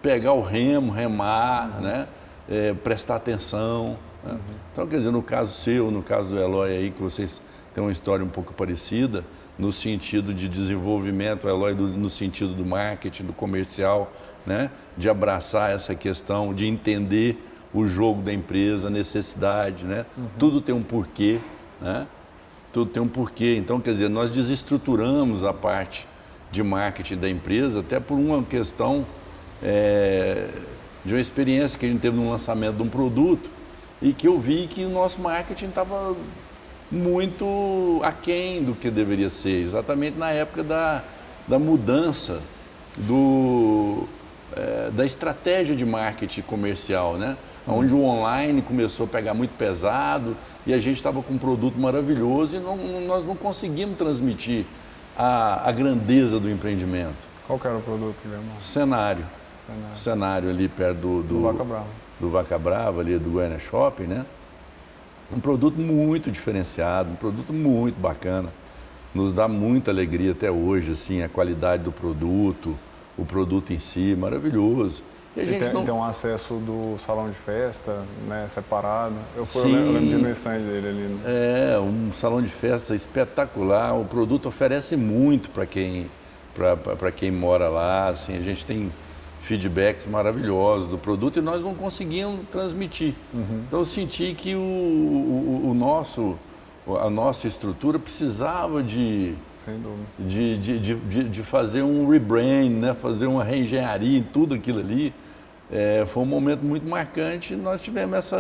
pegar o remo, remar, né? Prestar atenção. Né? Então, quer dizer, no caso seu, no caso do Eloy aí, que vocês têm uma história um pouco parecida, no sentido de desenvolvimento, o Eloy no sentido do marketing, do comercial, né? De abraçar essa questão, de entender o jogo da empresa, a necessidade, né? Tudo tem um porquê, né? Tudo tem um porquê. Então, quer dizer, nós desestruturamos a parte de marketing da empresa até por uma questão de uma experiência que a gente teve no lançamento de um produto e que eu vi que o nosso marketing estava muito aquém do que deveria ser, exatamente na época da mudança da estratégia de marketing comercial, né? Onde o online começou a pegar muito pesado e a gente estava com um produto maravilhoso e nós não conseguimos transmitir a grandeza do empreendimento. Qual que era o produto, Guilherme? Cenário ali perto do Vaca Brava. Do Vaca Brava, ali do Goiânia Shopping, né? Um produto muito diferenciado, um produto muito bacana. Nos dá muita alegria até hoje, assim, a qualidade do produto, o produto em si, maravilhoso. E a gente tem um acesso do salão de festa, né, separado. Eu Sim, lembro de ir no stand dele ali. Né? Um salão de festa espetacular. O produto oferece muito para quem mora lá. Assim, a gente tem feedbacks maravilhosos do produto e nós não conseguimos transmitir. Então eu senti que a nossa estrutura precisava de fazer um rebrand, né? Fazer uma reengenharia em tudo aquilo ali. Foi um momento muito marcante e nós tivemos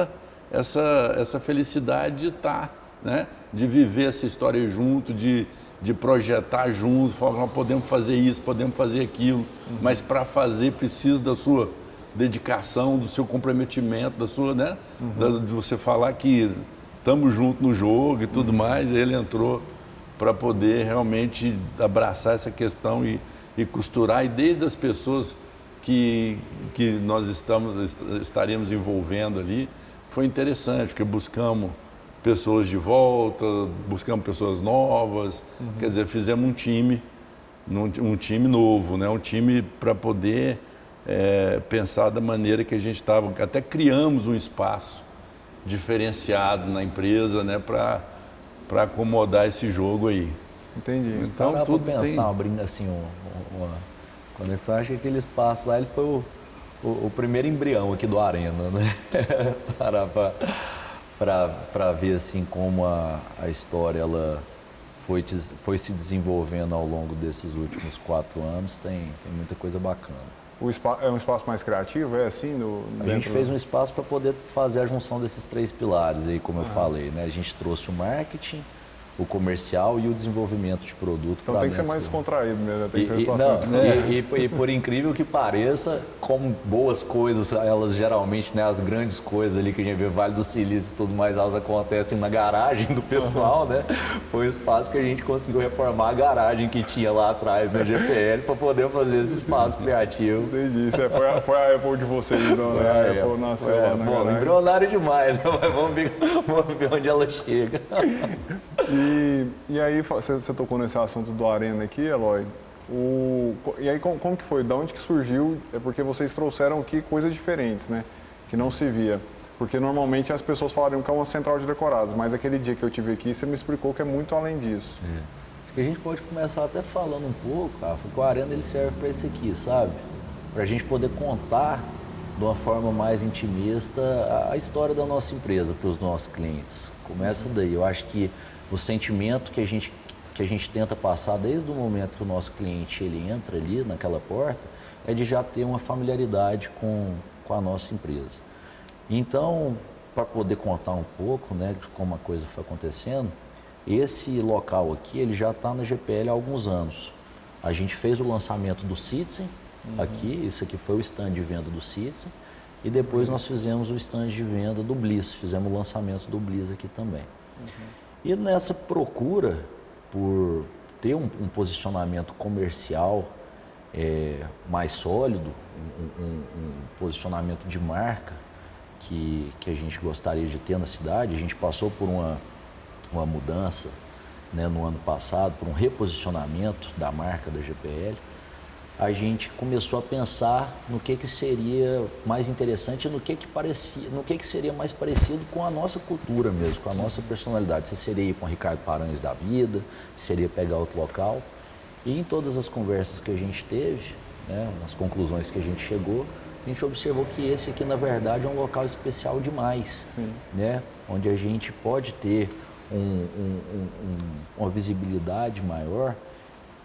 essa felicidade de estar, né? De viver essa história junto, de projetar junto, falar, podemos fazer isso, podemos fazer aquilo, mas para fazer precisa da sua dedicação, do seu comprometimento, da sua, né? De você falar que estamos juntos no jogo e tudo mais. Ele entrou para poder realmente abraçar essa questão e costurar, e desde as pessoas que nós estaremos envolvendo ali, foi interessante, porque buscamos pessoas de volta, buscamos pessoas novas, quer dizer, fizemos um time novo, né? Um time para poder pensar da maneira que a gente estava, até criamos um espaço diferenciado na empresa, né? Para acomodar esse jogo aí. Entendi. Então tudo pensar, abrindo assim uma conexão, acho que aquele espaço lá ele foi o primeiro embrião aqui do Arena, né? Para ver assim como a história ela foi se desenvolvendo ao longo desses últimos 4 anos, tem muita coisa bacana. É um espaço mais criativo, é assim? A gente fez um espaço para poder fazer a junção desses 3 pilares aí, como eu falei, né? A gente trouxe o marketing, o comercial e o desenvolvimento de produto. Então tem que ser mais descontraído mesmo, tem que ser e por incrível que pareça, como boas coisas, elas geralmente, né, as grandes coisas ali que a gente vê, Vale do Silício e tudo mais, elas acontecem na garagem do pessoal, né? Foi um espaço que a gente conseguiu reformar a garagem que tinha lá atrás na GPL para poder fazer esse espaço criativo. Entendi, foi a Apple de vocês, então, né? A Apple nasceu lá na garagem. Embrionário demais, né? Mas vamos ver onde ela chega. E aí, você tocou nesse assunto do Arena aqui, Eloy. E aí, como que foi? Da onde que surgiu? É porque vocês trouxeram aqui coisas diferentes, né? Que não se via. Porque normalmente as pessoas falariam que é uma central de decorados, mas aquele dia que eu tive aqui, você me explicou que é muito além disso. Acho que a gente pode começar até falando um pouco, Rafa, que o Arena ele serve para isso aqui, sabe? Para a gente poder contar de uma forma mais intimista a história da nossa empresa para os nossos clientes. Começa daí. Eu acho que o sentimento que a gente tenta passar desde o momento que o nosso cliente ele entra ali naquela porta é de já ter uma familiaridade com a nossa empresa. Então, para poder contar um pouco, né, de como a coisa foi acontecendo, esse local aqui ele já está na GPL há alguns anos. A gente fez o lançamento do Citizen aqui, isso aqui foi o stand de venda do Citizen, e depois nós fizemos o stand de venda do Bliss, fizemos o lançamento do Bliss aqui também. E nessa procura por ter um posicionamento comercial mais sólido, um posicionamento de marca que a gente gostaria de ter na cidade. A gente passou por uma mudança, né, no ano passado, por um reposicionamento da marca da GPL. A gente começou a pensar no que seria mais interessante, no que seria mais parecido com a nossa cultura mesmo, com a nossa personalidade. Se seria ir com o Ricardo Paranhos da vida, se seria pegar outro local. E em todas as conversas que a gente teve, né, nas conclusões que a gente chegou, a gente observou que esse aqui, na verdade, é um local especial demais, né, onde a gente pode ter uma visibilidade maior.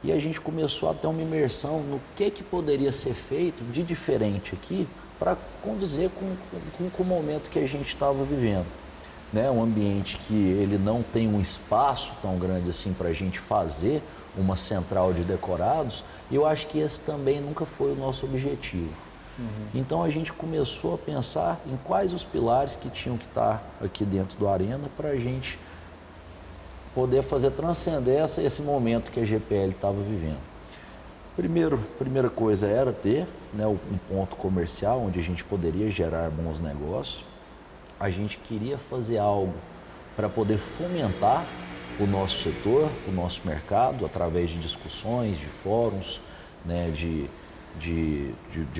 E a gente começou a ter uma imersão no que poderia ser feito de diferente aqui para condizer com o momento que a gente estava vivendo. Né? Um ambiente que ele não tem um espaço tão grande assim para a gente fazer uma central de decorados, e eu acho que esse também nunca foi o nosso objetivo. Então a gente começou a pensar em quais os pilares que tinham que estar aqui dentro do Arena para a gente poder fazer transcender esse momento que a GPL estava vivendo. Primeira coisa era ter, né, um ponto comercial onde a gente poderia gerar bons negócios. A gente queria fazer algo para poder fomentar o nosso setor, o nosso mercado, através de discussões, de fóruns, né, de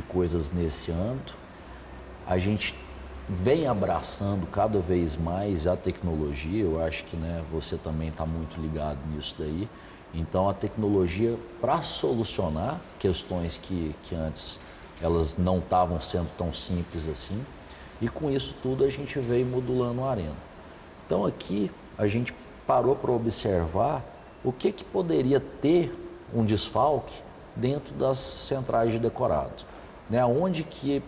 coisas nesse âmbito. A gente vem abraçando cada vez mais a tecnologia. Eu acho que, né, você também está muito ligado nisso daí. Então, a tecnologia para solucionar questões que antes elas não estavam sendo tão simples assim. E com isso tudo a gente veio modulando a Arena. Então aqui a gente parou para observar o que poderia ter um desfalque dentro das centrais de decorado. Né, onde que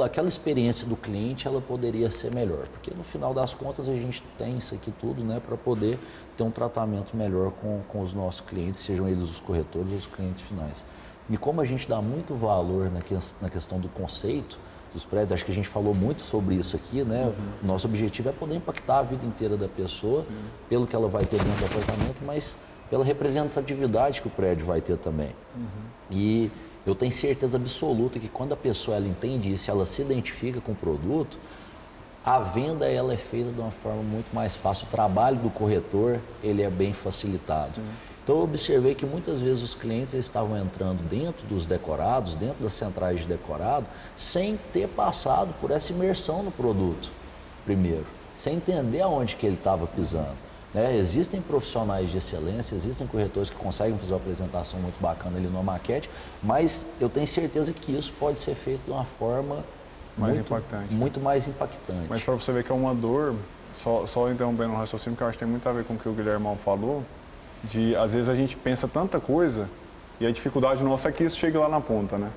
aquela experiência do cliente ela poderia ser melhor, porque no final das contas a gente tem isso aqui tudo, né, para poder ter um tratamento melhor com os nossos clientes, sejam eles os corretores ou os clientes finais. E como a gente dá muito valor na questão do conceito dos prédios, acho que a gente falou muito sobre isso aqui, né? O nosso objetivo é poder impactar a vida inteira da pessoa, pelo que ela vai ter dentro do apartamento, mas pela representatividade que o prédio vai ter também. E eu tenho certeza absoluta que quando a pessoa ela entende isso, ela se identifica com o produto, a venda ela é feita de uma forma muito mais fácil. O trabalho do corretor ele é bem facilitado. Então eu observei que muitas vezes os clientes estavam entrando dentro dos decorados, dentro das centrais de decorado, sem ter passado por essa imersão no produto primeiro, sem entender aonde que ele estava pisando. Né? Existem profissionais de excelência, existem corretores que conseguem fazer uma apresentação muito bacana ali numa maquete, mas eu tenho certeza que isso pode ser feito de uma forma muito mais impactante. Mas para você ver que é uma dor, só interrompendo o raciocínio, que eu acho que tem muito a ver com o que o Guilhermão falou, de às vezes a gente pensa tanta coisa e a dificuldade nossa é que isso chegue lá na ponta, né?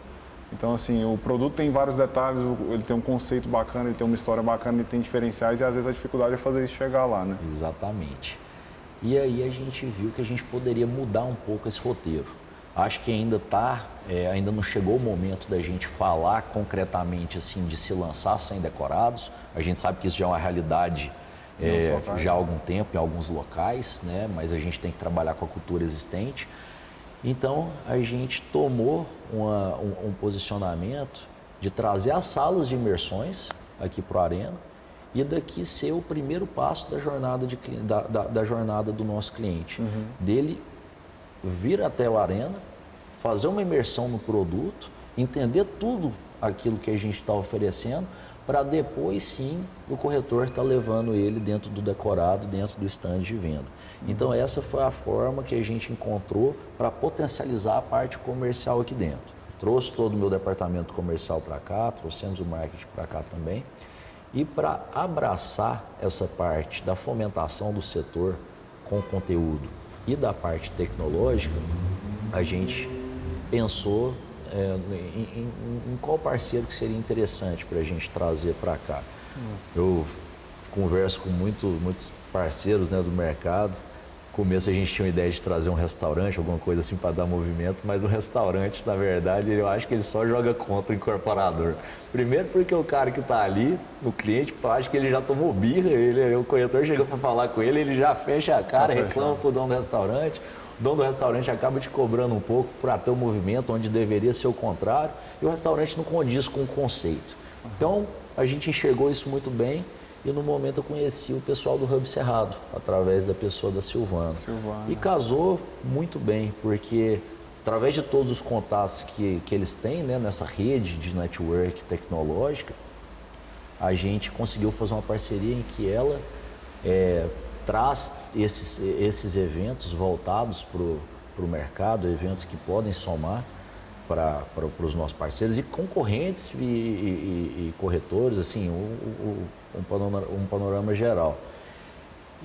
Então, assim, o produto tem vários detalhes, ele tem um conceito bacana, ele tem uma história bacana, ele tem diferenciais e às vezes a dificuldade é fazer isso chegar lá, né? Exatamente. E aí a gente viu que a gente poderia mudar um pouco esse roteiro. Acho que ainda não chegou o momento da gente falar concretamente, assim, de se lançar sem decorados. A gente sabe que isso já é uma realidade já há algum tempo em alguns locais, né? Mas a gente tem que trabalhar com a cultura existente. Então, a gente tomou um posicionamento de trazer as salas de imersões aqui para o Arena e daqui ser o primeiro passo da jornada, da jornada do nosso cliente. Dele vir até o Arena, fazer uma imersão no produto, entender tudo aquilo que a gente está oferecendo, para depois sim o corretor estar levando ele dentro do decorado, dentro do stand de venda. Então essa foi a forma que a gente encontrou para potencializar a parte comercial aqui dentro. Trouxe todo o meu departamento comercial para cá, trouxemos o marketing para cá também. E para abraçar essa parte da fomentação do setor com conteúdo e da parte tecnológica, a gente pensou em qual parceiro que seria interessante para a gente trazer para cá. Eu converso com muitos parceiros, né, do mercado. No começo a gente tinha uma ideia de trazer um restaurante, alguma coisa assim para dar movimento, mas o restaurante, na verdade, eu acho que ele só joga contra o incorporador. Primeiro porque o cara que está ali, o cliente, eu acho que ele já tomou birra, o corretor chegou para falar com ele, ele já fecha a cara, reclama pro dono do restaurante. O dono do restaurante acaba te cobrando um pouco para ter o movimento onde deveria ser o contrário, e o restaurante não condiz com o conceito. Então, a gente enxergou isso muito bem, e no momento eu conheci o pessoal do Hub Cerrado, através da pessoa da Silvana. E casou muito bem, porque através de todos os contatos que eles têm, né, nessa rede de network tecnológica, a gente conseguiu fazer uma parceria em que ela traz esses eventos voltados para o mercado, eventos que podem somar para os nossos parceiros e concorrentes e corretores, assim, um panorama geral.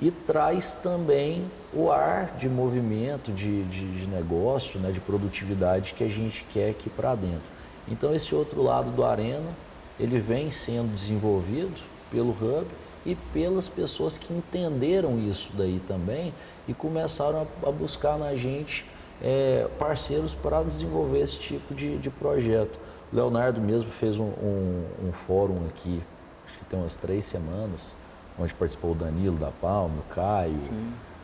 E traz também o ar de movimento, de negócio, né, de produtividade que a gente quer aqui para dentro. Então, esse outro lado do Arena, ele vem sendo desenvolvido pelo Hub e pelas pessoas que entenderam isso daí também e começaram a buscar na gente parceiros para desenvolver esse tipo de projeto. O Leonardo mesmo fez um fórum aqui, acho que tem umas 3 semanas, onde participou o Danilo da Palma, o Caio,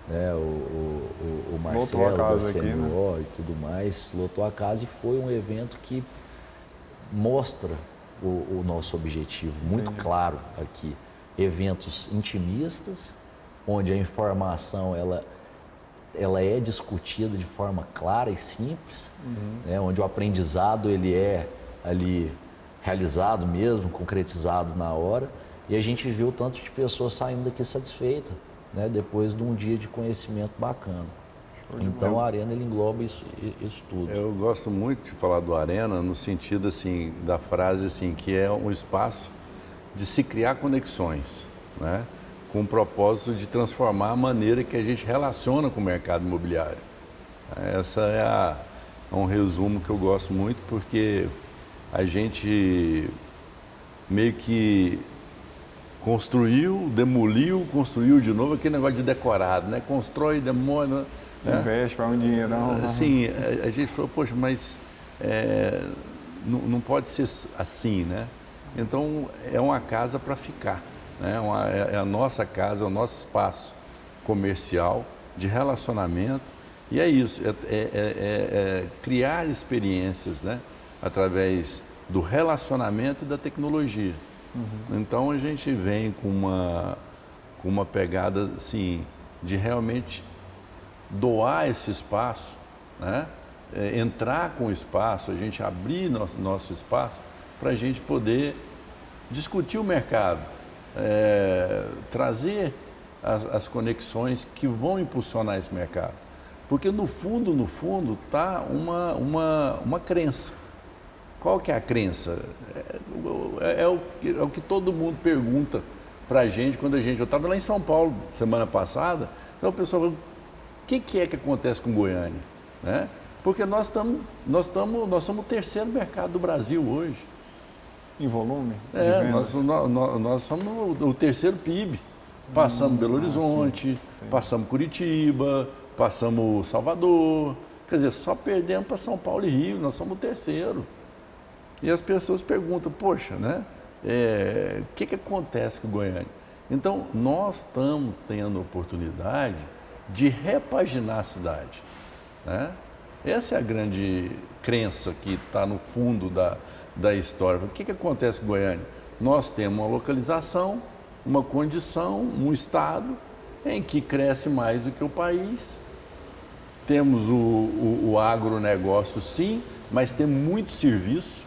né, o Marcelo da CMO, né, e tudo mais. Lotou a casa e foi um evento que mostra o nosso objetivo muito claro aqui. Eventos intimistas, onde a informação ela é discutida de forma clara e simples, né, onde o aprendizado ele é ali realizado mesmo, concretizado na hora, e a gente viu tanto de pessoas saindo daqui satisfeitas, né, depois de um dia de conhecimento bacana. Então a Arena ele engloba isso tudo. Eu gosto muito de falar do Arena no sentido assim da frase assim que é um espaço de se criar conexões, né, com o propósito de transformar a maneira que a gente relaciona com o mercado imobiliário. Essa é um resumo que eu gosto muito, porque a gente meio que construiu, demoliu, construiu de novo, aquele negócio de decorado, né? Constrói, demole, né? Investe para um dinheirão. Sim, a gente falou, poxa, mas não pode ser assim, né? Então, é uma casa para ficar, né? É a nossa casa, é o nosso espaço comercial, de relacionamento, e é isso, criar experiências, né? Através do relacionamento e da tecnologia. Então, a gente vem com uma pegada, assim, de realmente doar esse espaço, né? Entrar com o espaço, a gente abrir nosso espaço para a gente poder discutir o mercado, trazer as conexões que vão impulsionar esse mercado. Porque no fundo está uma crença. Qual que é a crença? É o que todo mundo pergunta para a gente quando eu estava lá em São Paulo semana passada, então o pessoal falou, o que é que acontece com Goiânia? Né? Porque nós somos o terceiro mercado do Brasil hoje. Em volume? Nós somos o terceiro PIB. Passamos Belo Horizonte, passamos Curitiba, passamos Salvador. Quer dizer, só perdemos para São Paulo e Rio, nós somos o terceiro. E as pessoas perguntam, poxa, né? O que acontece com Goiânia? Então, nós estamos tendo a oportunidade de repaginar a cidade, né? Essa é a grande crença que está no fundo da história. O que acontece com Goiânia? Nós temos uma localização, uma condição, um estado em que cresce mais do que o país. Temos o agronegócio, sim, mas tem muito serviço,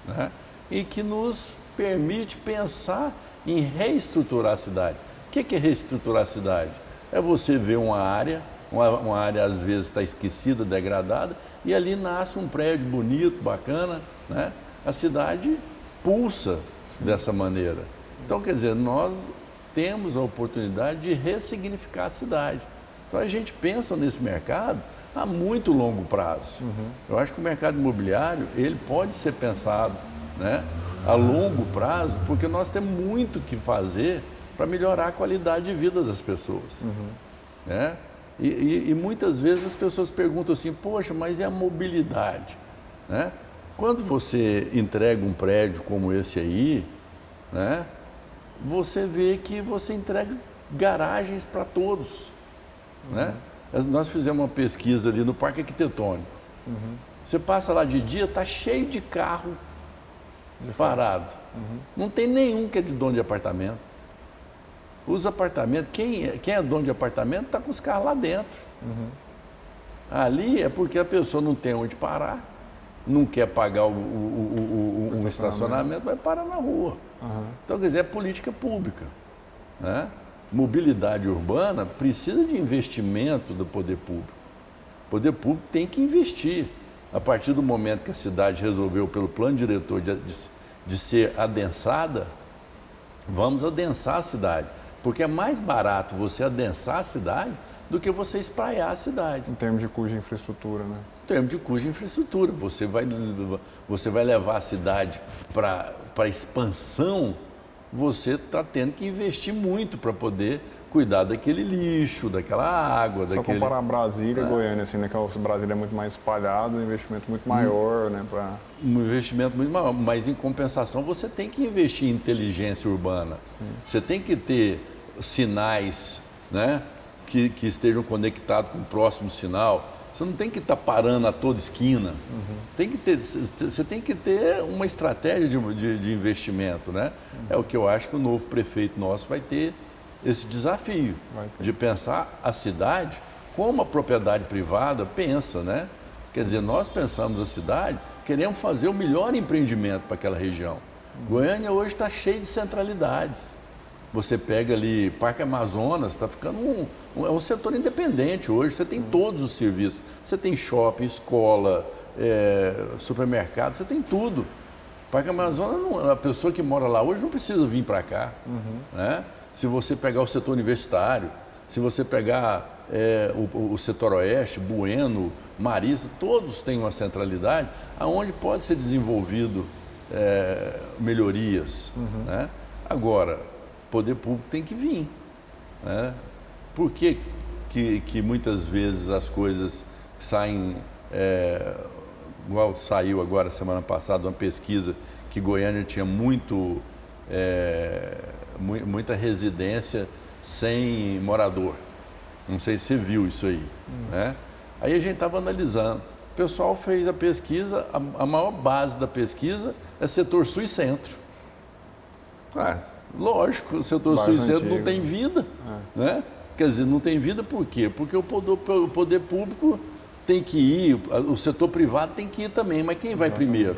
né? E que nos permite pensar em reestruturar a cidade. O que é reestruturar a cidade? É você ver uma área às vezes está esquecida, degradada, e ali nasce um prédio bonito, bacana, né? A cidade pulsa dessa maneira. Então, quer dizer, nós temos a oportunidade de ressignificar a cidade. Então, a gente pensa nesse mercado a muito longo prazo. Eu acho que o mercado imobiliário, ele pode ser pensado, né, a longo prazo, porque nós temos muito que fazer para melhorar a qualidade de vida das pessoas. Né? E muitas vezes as pessoas perguntam assim, poxa, mas e a mobilidade? Né? Quando você entrega um prédio como esse aí, né, você vê que você entrega garagens para todos. Né? Nós fizemos uma pesquisa ali no Parque Arquitetônico. Você passa lá de dia, está cheio de carro parado. Não tem nenhum que é de dono de apartamento. Os apartamentos, quem é dono de apartamento está com os carros lá dentro. Ali é porque a pessoa não tem onde parar, não quer pagar um estacionamento, vai parar na rua. Então, quer dizer, é política pública. Né? Mobilidade urbana precisa de investimento do poder público. O poder público tem que investir. A partir do momento que a cidade resolveu, pelo plano diretor, de ser adensada, vamos adensar a cidade. Porque é mais barato você adensar a cidade do que você espraiar a cidade. Em termos de custo de infraestrutura, né? Em termos de custo de infraestrutura. Você vai levar a cidade para expansão, você está tendo que investir muito para poder cuidar daquele lixo, daquela água. Só comparar Brasília e Goiânia, assim, né? Que o Brasília é muito mais espalhado, um investimento muito maior, né? Um investimento muito maior, mas em compensação você tem que investir em inteligência urbana. Você tem que ter sinais, né? Que estejam conectados com o próximo sinal. Você não tem que estar parando a toda esquina. Você tem que ter uma estratégia de investimento, né? É o que eu acho que o novo prefeito nosso vai ter esse desafio de pensar a cidade como a propriedade privada pensa, né? Quer dizer, nós pensamos a cidade, queremos fazer o melhor empreendimento para aquela região. Goiânia hoje está cheia de centralidades. Você pega ali Parque Amazonas, está ficando um setor independente hoje. Você tem todos os serviços. Você tem shopping, escola, supermercado, você tem tudo. Parque Amazonas, a pessoa que mora lá hoje não precisa vir para cá. Né? Se você pegar o setor universitário, se você pegar o setor oeste, Bueno, Marista, todos têm uma centralidade onde pode ser desenvolvido melhorias. Né? Agora, o poder público tem que vir. Né? Por que muitas vezes as coisas saem, igual saiu agora semana passada uma pesquisa que Goiânia tinha muita residência sem morador. Não sei se você viu isso aí. Né? Aí a gente estava analisando. O pessoal fez a pesquisa, a maior base da pesquisa é setor sul e centro. Lógico, o setor sul e centro não tem vida. Né? Quer dizer, não tem vida por quê? Porque o poder público tem que ir, o setor privado tem que ir também, mas quem vai primeiro?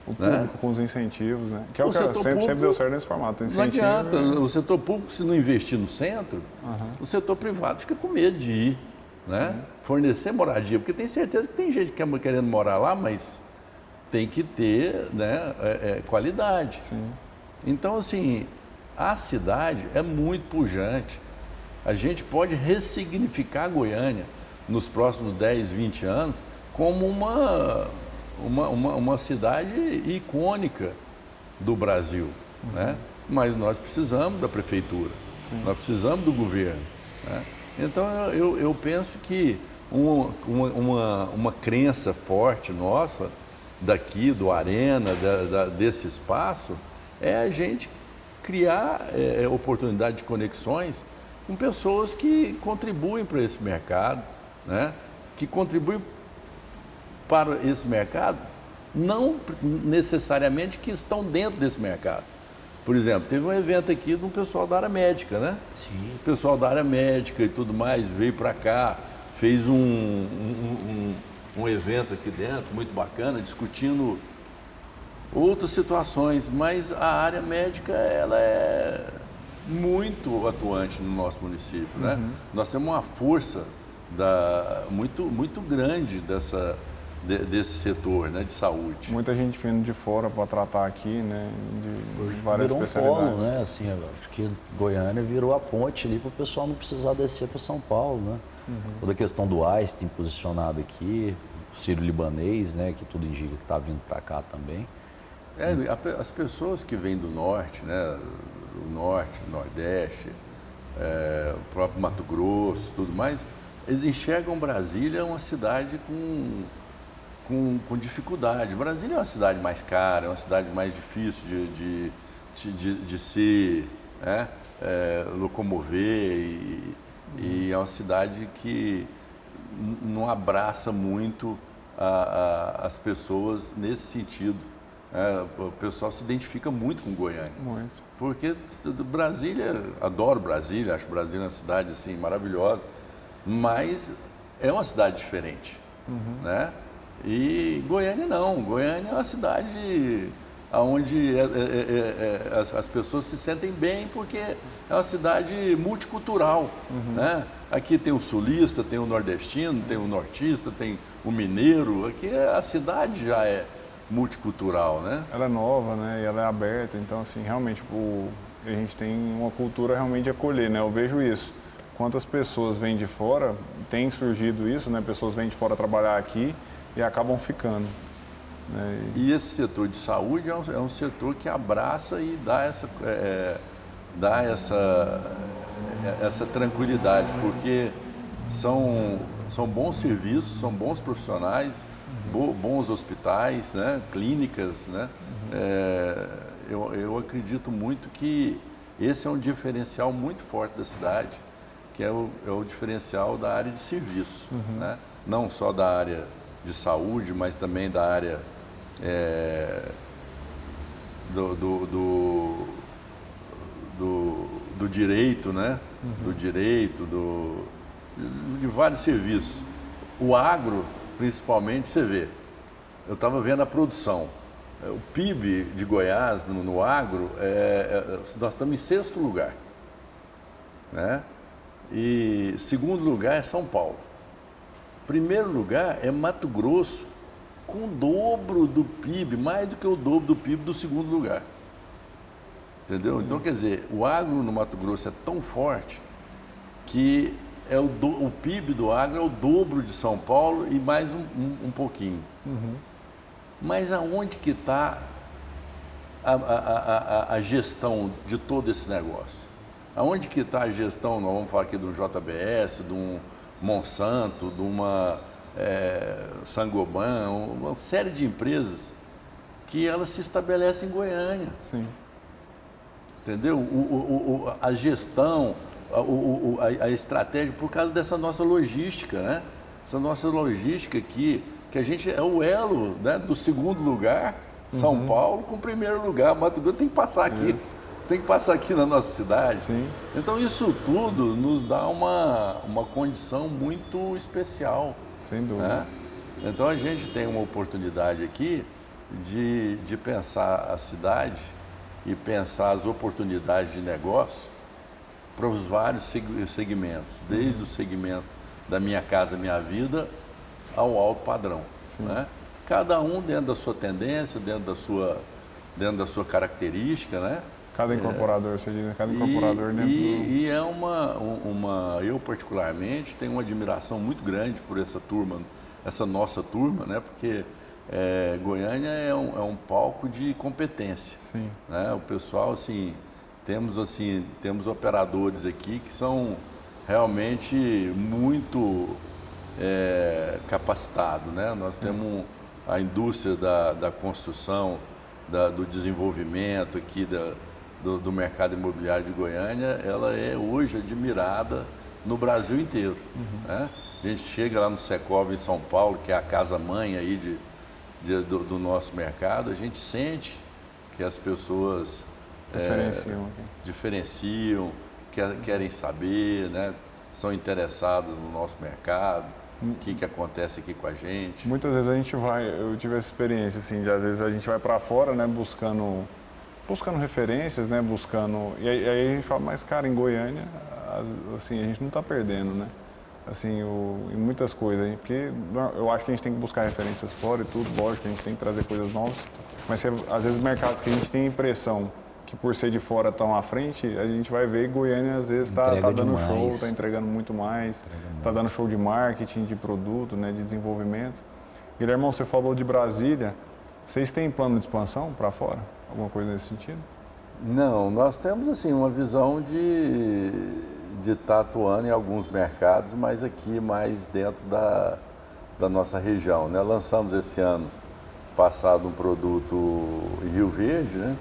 O público com os incentivos, né? Que é o que sempre deu certo nesse formato. Não adianta, o setor público, se não investir no centro, o setor privado fica com medo de ir, né? Fornecer moradia, porque tem certeza que tem gente que está querendo morar lá, mas tem que ter, né, qualidade. Sim. Então, assim, a cidade é muito pujante. A gente pode ressignificar Goiânia nos próximos 10, 20 anos como uma cidade icônica do Brasil. Né? Mas nós precisamos da prefeitura, nós precisamos do governo. Né? Então, eu penso que uma crença forte nossa, daqui, do Arena, desse espaço, é a gente criar oportunidade de conexões com pessoas que contribuem para esse mercado, né? Que contribuem para esse mercado, não necessariamente que estão dentro desse mercado. Por exemplo, teve um evento aqui do pessoal da área médica, né? Sim. O pessoal da área médica e tudo mais veio para cá, fez um evento aqui dentro, muito bacana, discutindo outras situações, mas a área médica, ela é muito atuante no nosso município, né? Nós temos uma força muito grande desse setor, né, de saúde. Muita gente vindo de fora para tratar aqui, né, de várias especialidades. Virou um polo, né, assim, acho que Goiânia virou a ponte ali para o pessoal não precisar descer para São Paulo, né? Toda a questão do Einstein posicionado aqui, o Sírio-Libanês, né, que tudo indica que está vindo para cá também. As pessoas que vêm do norte, né, o norte, o nordeste, o próprio Mato Grosso, tudo mais, eles enxergam Brasília uma cidade com dificuldade. Brasília é uma cidade mais cara, é uma cidade mais difícil de se locomover e é uma cidade que não abraça muito as pessoas nesse sentido. O pessoal se identifica muito com Goiânia. Muito. Porque Brasília, adoro Brasília, acho Brasília uma cidade assim, maravilhosa, mas é uma cidade diferente, né? E Goiânia não, Goiânia é uma cidade onde as pessoas se sentem bem porque é uma cidade multicultural, né? Aqui tem o sulista, tem o nordestino, tem o nortista, tem o mineiro, aqui a cidade já é multicultural, né? Ela é nova, né? E ela é aberta, então assim, realmente a gente tem uma cultura realmente de acolher, né? Eu vejo isso. Quantas pessoas vêm de fora, tem surgido isso, né? Pessoas vêm de fora trabalhar aqui e acabam ficando. Né? E esse setor de saúde é um setor que abraça e dá essa tranquilidade, porque são bons serviços, são bons profissionais, bons hospitais, né? Clínicas, né? Eu acredito muito que esse é um diferencial muito forte da cidade, que é o diferencial da área de serviço, né? Não só da área de saúde, mas também da área do direito, né? Do direito, de vários serviços. O agro, principalmente, você vê. Eu estava vendo a produção. O PIB de Goiás no agro, nós estamos em 6º lugar, né? E 2º lugar é São Paulo. 1º lugar é Mato Grosso, com o dobro do PIB, mais do que o dobro do PIB do 2º lugar. Entendeu? Então, quer dizer, o agro no Mato Grosso é tão forte que o PIB do agro é o dobro de São Paulo e mais um pouquinho. Mas aonde que está a gestão de todo esse negócio? Aonde que está a gestão, nós vamos falar aqui do JBS, de um Monsanto, de uma Sangoban, uma série de empresas que elas se estabelecem em Goiânia. Sim. Entendeu? A gestão, a estratégia, por causa dessa nossa logística, né? Essa nossa logística aqui, que a gente é o elo, né, do 2º lugar, São Paulo, com o 1º lugar, Mato Grosso, tem que passar aqui. Tem que passar aqui na nossa cidade. Sim. Então isso tudo nos dá uma condição muito especial. Sem dúvida. Né? Então a gente tem uma oportunidade aqui de pensar a cidade e pensar as oportunidades de negócio para os vários segmentos, desde o segmento da Minha Casa Minha Vida ao alto padrão. Né? Cada um dentro da sua tendência, dentro da sua característica, né? Cada incorporador, você diz, cada incorporador dentro e é eu particularmente tenho uma admiração muito grande por essa turma, essa nossa turma, né? Porque Goiânia é um palco de competência. Sim. Né? O pessoal, assim, temos operadores aqui que são realmente muito capacitados, né? Nós temos a indústria da construção, do desenvolvimento aqui do mercado imobiliário de Goiânia, ela é hoje admirada no Brasil inteiro. Né? A gente chega lá no Secov em São Paulo, que é a casa-mãe aí do nosso mercado, a gente sente que as pessoas diferenciam, querem saber, né? São interessadas no nosso mercado, o que acontece aqui com a gente. Muitas vezes a gente eu tive essa experiência, assim, de às vezes a gente vai para fora, né, buscando referências, né, e aí a gente fala, mas cara, em Goiânia, assim, a gente não está perdendo, né, assim, em muitas coisas, hein? Porque eu acho que a gente tem que buscar referências fora e tudo, lógico, a gente tem que trazer coisas novas, mas às vezes mercados que a gente tem a impressão que por ser de fora estão à frente, a gente vai ver que Goiânia às vezes está dando show, está entregando muito mais, está dando show de marketing, de produto, né, de desenvolvimento. Guilhermão, você falou de Brasília, vocês têm plano de expansão para fora? Alguma coisa nesse sentido? Não, nós temos assim uma visão de estar atuando em alguns mercados, mas aqui mais dentro da nossa região. Né? Lançamos esse ano passado um produto em Rio Verde, né?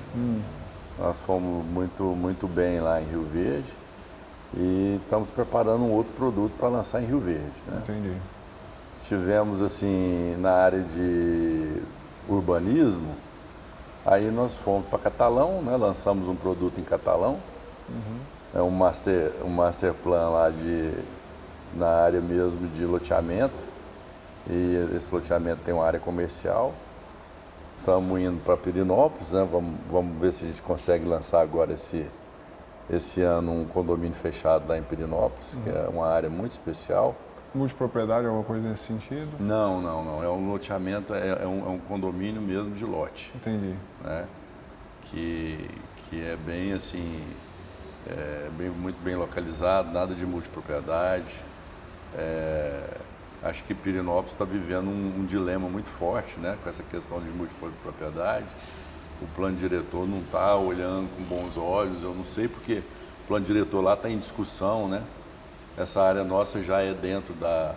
Nós fomos muito bem lá em Rio Verde e estamos preparando um outro produto para lançar em Rio Verde. Né? Entendi. tivemos assim, na área de urbanismo, aí nós fomos para Catalão, né? Lançamos um produto em Catalão, é um master plan lá na área mesmo de loteamento, e esse loteamento tem uma área comercial. Estamos indo para Pirenópolis, né? Vamos ver se a gente consegue lançar agora esse ano um condomínio fechado lá em Pirenópolis, que é uma área muito especial. Multipropriedade, alguma coisa nesse sentido? Não. É um loteamento, é um condomínio mesmo de lote. Entendi. Né? Que é bem assim, muito bem localizado, nada de multipropriedade. Acho que Pirenópolis está vivendo um dilema muito forte, né, com essa questão de multipropriedade. O plano diretor não está olhando com bons olhos, eu não sei porque o plano diretor lá está em discussão, né? Essa área nossa já é dentro da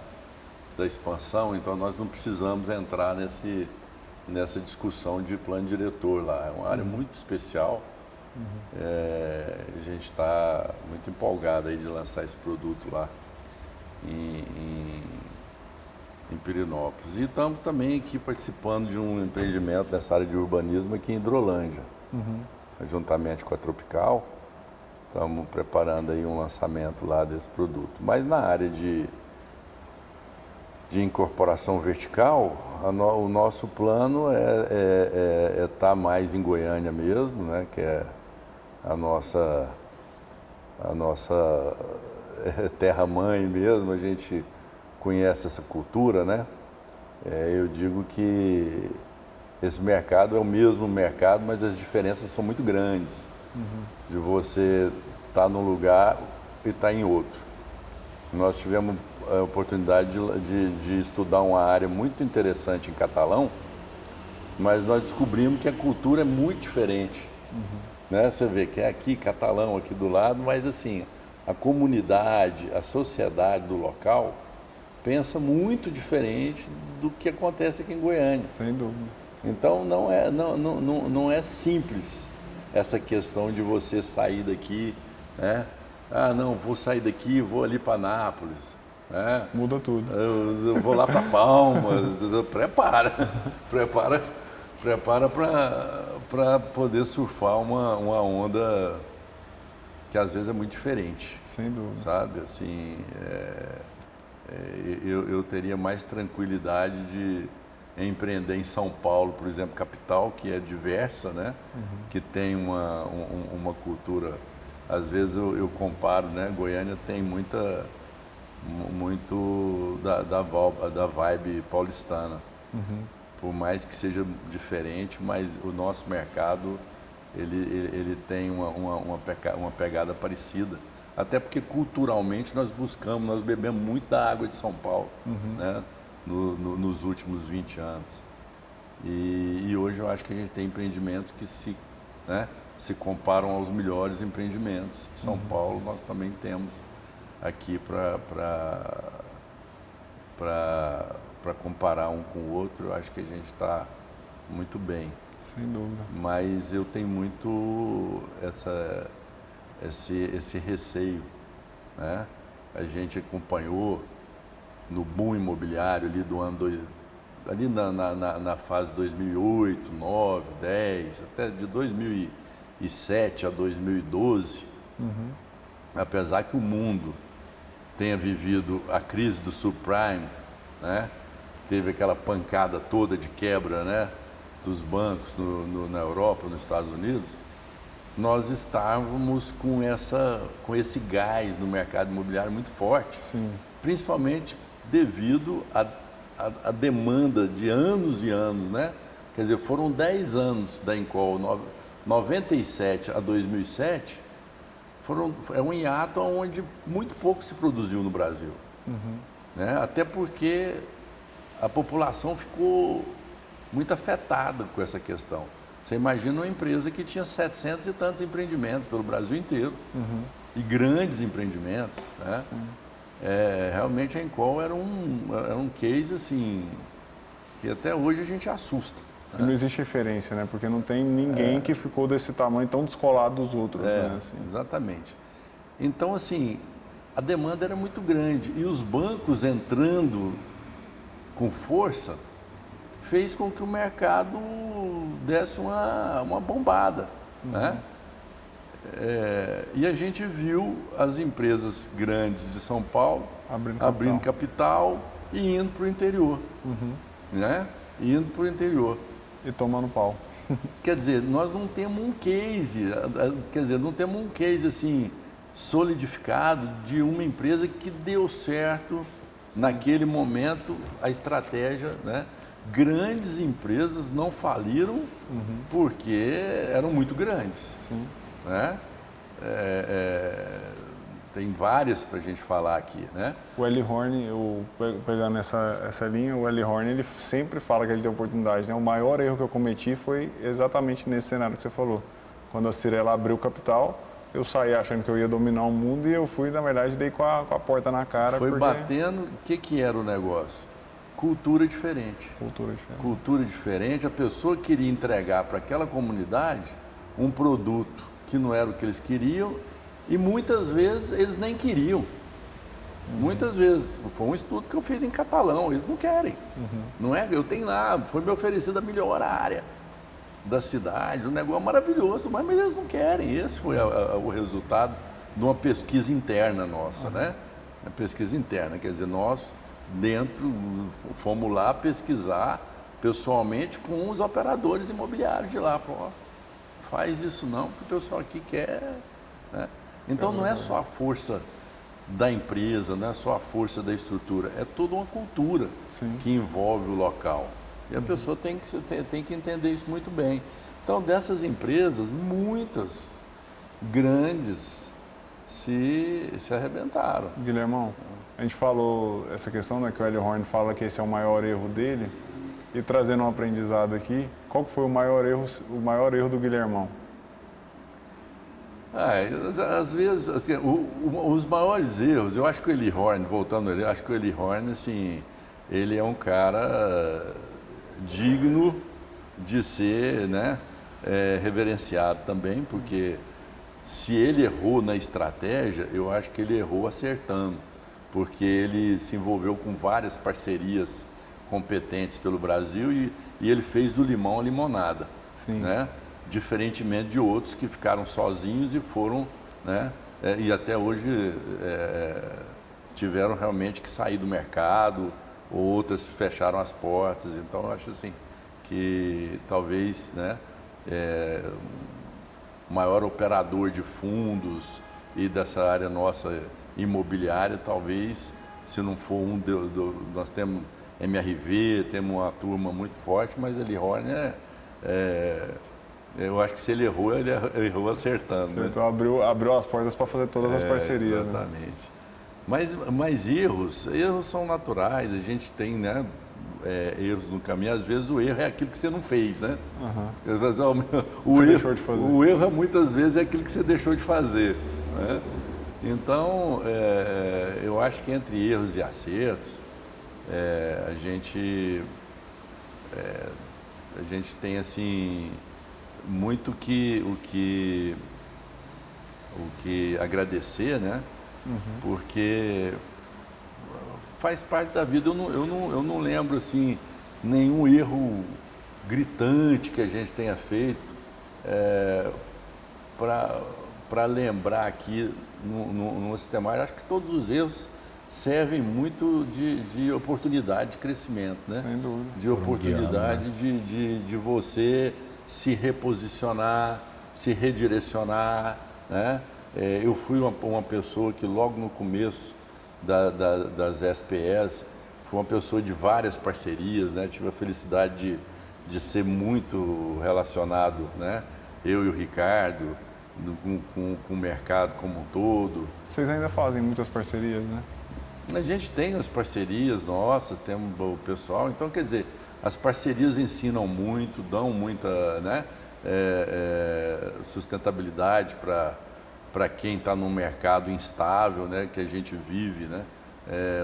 expansão, então nós não precisamos entrar nessa discussão de plano diretor lá. É uma área muito especial. A gente está muito empolgado aí de lançar esse produto lá em Pirenópolis. E estamos também aqui participando de um empreendimento nessa área de urbanismo aqui em Hidrolândia, juntamente com a Tropical. Estamos preparando aí um lançamento lá desse produto. Mas na área de incorporação vertical, o nosso plano é estar mais em Goiânia mesmo, né? Que é a nossa terra-mãe mesmo, a gente conhece essa cultura, né? Eu digo que esse mercado é o mesmo mercado, mas as diferenças são muito grandes. De você estar num lugar e estar em outro. Nós tivemos a oportunidade de estudar uma área muito interessante em Catalão, mas nós descobrimos que a cultura é muito diferente. Né? Você vê que é aqui, Catalão, aqui do lado, mas assim, a comunidade, a sociedade do local pensa muito diferente do que acontece aqui em Goiânia. Sem dúvida. Então não é simples essa questão de você sair daqui, né? Ah, não, vou sair daqui, vou ali para Nápoles, né? Muda tudo. Eu vou lá para Palmas, prepara para poder surfar uma onda que às vezes é muito diferente. Sem dúvida. Sabe, assim, eu teria mais tranquilidade de empreender em São Paulo, por exemplo, capital, que é diversa, né? Que tem uma cultura, às vezes eu comparo, né? Goiânia tem muito da vibe paulistana, por mais que seja diferente, mas o nosso mercado ele tem uma pegada parecida. Até porque culturalmente nós bebemos muito da água de São Paulo, né? Nos últimos 20 anos. E hoje eu acho que a gente tem empreendimentos que se comparam aos melhores empreendimentos de São Paulo. Nós também temos aqui para comparar um com o outro. Eu acho que a gente está muito bem. Sem dúvida. Mas eu tenho muito esse receio, né? A gente acompanhou no boom imobiliário ali do ano ali na fase 2008, 2009, 2010, até de 2007 a 2012, apesar que o mundo tenha vivido a crise do subprime, né? Teve aquela pancada toda de quebra, né? Dos bancos na Europa, nos Estados Unidos, nós estávamos com esse gás no mercado imobiliário muito forte. Sim. Principalmente devido à demanda de anos e anos, né? Quer dizer, foram 10 anos da Encol, 97 a 2007, é um hiato onde muito pouco se produziu no Brasil. Né? Até porque a população ficou muito afetada com essa questão. Você imagina uma empresa que tinha 700 e tantos empreendimentos pelo Brasil inteiro, e grandes empreendimentos, né? Realmente a Encol era um case assim, que até hoje a gente assusta. E não existe referência, né? Porque não tem ninguém que ficou desse tamanho tão descolado dos outros. Né? Assim. Exatamente. Então, assim, a demanda era muito grande e os bancos entrando com força, fez com que o mercado desse uma bombada, né? E a gente viu as empresas grandes de São Paulo abrindo capital e indo para o interior, né? Indo para o interior. E tomando pau. Quer dizer, nós não temos um case, assim solidificado de uma empresa que deu certo naquele momento a estratégia, né? Grandes empresas não faliram porque eram muito grandes, né? Tem várias para a gente falar aqui, né? O Eli Horn, pegando essa linha, o Eli Horn, ele sempre fala que ele tem oportunidade, né? O maior erro que eu cometi foi exatamente nesse cenário que você falou. Quando a Cyrela abriu o capital, eu saí achando que eu ia dominar o mundo e eu fui, na verdade, dei com a porta na cara. Foi batendo, o que era o negócio? Cultura diferente. Cultura diferente. A pessoa queria entregar para aquela comunidade um produto que não era o que eles queriam e muitas vezes eles nem queriam. Muitas vezes. Foi um estudo que eu fiz em catalão, eles não querem. Não é? Eu tenho lá, foi me oferecida a melhor área da cidade, um negócio maravilhoso, mas eles não querem. Esse foi o resultado de uma pesquisa interna nossa, né? Uma pesquisa interna, quer dizer, nós dentro fomos lá pesquisar pessoalmente com os operadores imobiliários de lá. Falou, faz isso não, porque o pessoal aqui quer, né? Então não é só a força da empresa, não é só a força da estrutura, é toda uma cultura que envolve o local. E a pessoa tem que entender isso muito bem. Então, dessas empresas, muitas grandes se arrebentaram. Guilhermão, a gente falou essa questão, né, que o Eli Horn fala que esse é o maior erro dele. E trazendo um aprendizado aqui, qual que foi o maior erro do Guilhermão? Às vezes, assim, os maiores erros, eu acho que o Eli Horn, voltando ali, acho que o Eli Horn, assim, ele é um cara digno de ser, né, reverenciado também, porque se ele errou na estratégia, eu acho que ele errou acertando, porque ele se envolveu com várias parcerias competentes pelo Brasil e ele fez do limão a limonada, né? Diferentemente de outros que ficaram sozinhos e foram, né? E até hoje tiveram realmente que sair do mercado, outras fecharam as portas. Então, eu acho assim que talvez, né, o maior operador de fundos e dessa área nossa imobiliária, talvez, se não for nós temos MRV, temos uma turma muito forte, mas Eli Horn eu acho que se ele errou acertando. Certo, né? abriu as portas para fazer todas as parcerias. Exatamente. Né? Mas erros são naturais, a gente tem, né, erros no caminho. Às vezes o erro é aquilo que você não fez, né? O erro muitas vezes é aquilo que você deixou de fazer. Né? Então, eu acho que entre erros e acertos, a gente tem assim muito o que agradecer, né? Porque faz parte da vida. Eu não lembro assim nenhum erro gritante que a gente tenha feito para lembrar aqui no sistema. Acho que todos os erros servem muito de oportunidade de crescimento, né? Sem dúvida. De oportunidade de você se reposicionar, se redirecionar, né? Eu fui uma pessoa que logo no começo das SPS, fui uma pessoa de várias parcerias, né? Tive a felicidade de ser muito relacionado, né? Eu e o Ricardo, com o mercado como um todo. Vocês ainda fazem muitas parcerias, né? A gente tem as parcerias nossas, temos o pessoal, então quer dizer, as parcerias ensinam muito, dão muita, né, sustentabilidade para quem está num mercado instável, né, que a gente vive, né,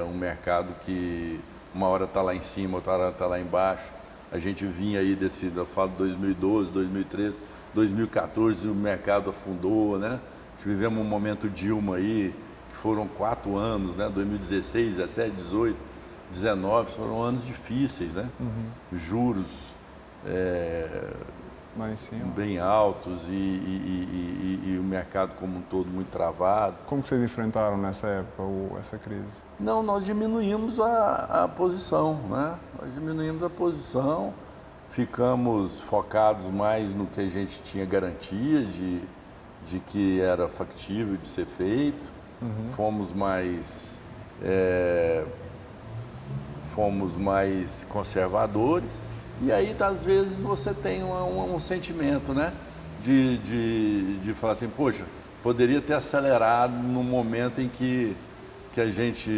um mercado que uma hora está lá em cima, outra hora está lá embaixo. A gente vinha aí eu falo 2012, 2013, 2014 o mercado afundou, né, vivemos um momento Dilma aí, que foram 4 anos, né, 2016, 17, 18, 19 foram anos difíceis, né? Juros Lá em cima. bem altos e o mercado como um todo muito travado. Como que vocês enfrentaram nessa época essa crise? Não, nós diminuímos a posição, né? Nós diminuímos a posição, ficamos focados mais no que a gente tinha garantia de que era factível de ser feito, fomos mais conservadores, e aí às vezes você tem um sentimento, né? De falar assim, poxa, poderia ter acelerado no momento em que a gente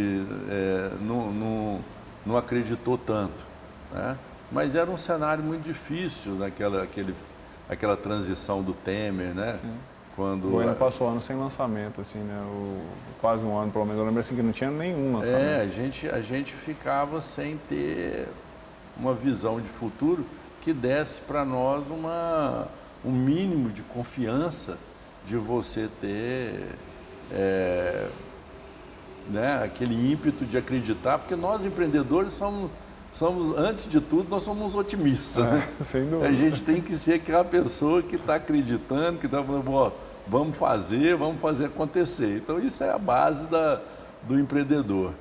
não acreditou tanto, né? Mas era um cenário muito difícil aquela transição do Temer, né? Sim. Quando O Goiânia passou ano sem lançamento, assim, né? Quase um ano, pelo menos. Eu lembro assim que não tinha nenhum lançamento. a gente ficava sem ter uma visão de futuro que desse para nós um mínimo de confiança de você ter né, aquele ímpeto de acreditar, porque nós empreendedores somos, antes de tudo, nós somos otimistas. Né? Sem dúvida. A gente tem que ser aquela pessoa que está acreditando, que está falando, ó, vamos fazer acontecer. Então isso é a base do empreendedor.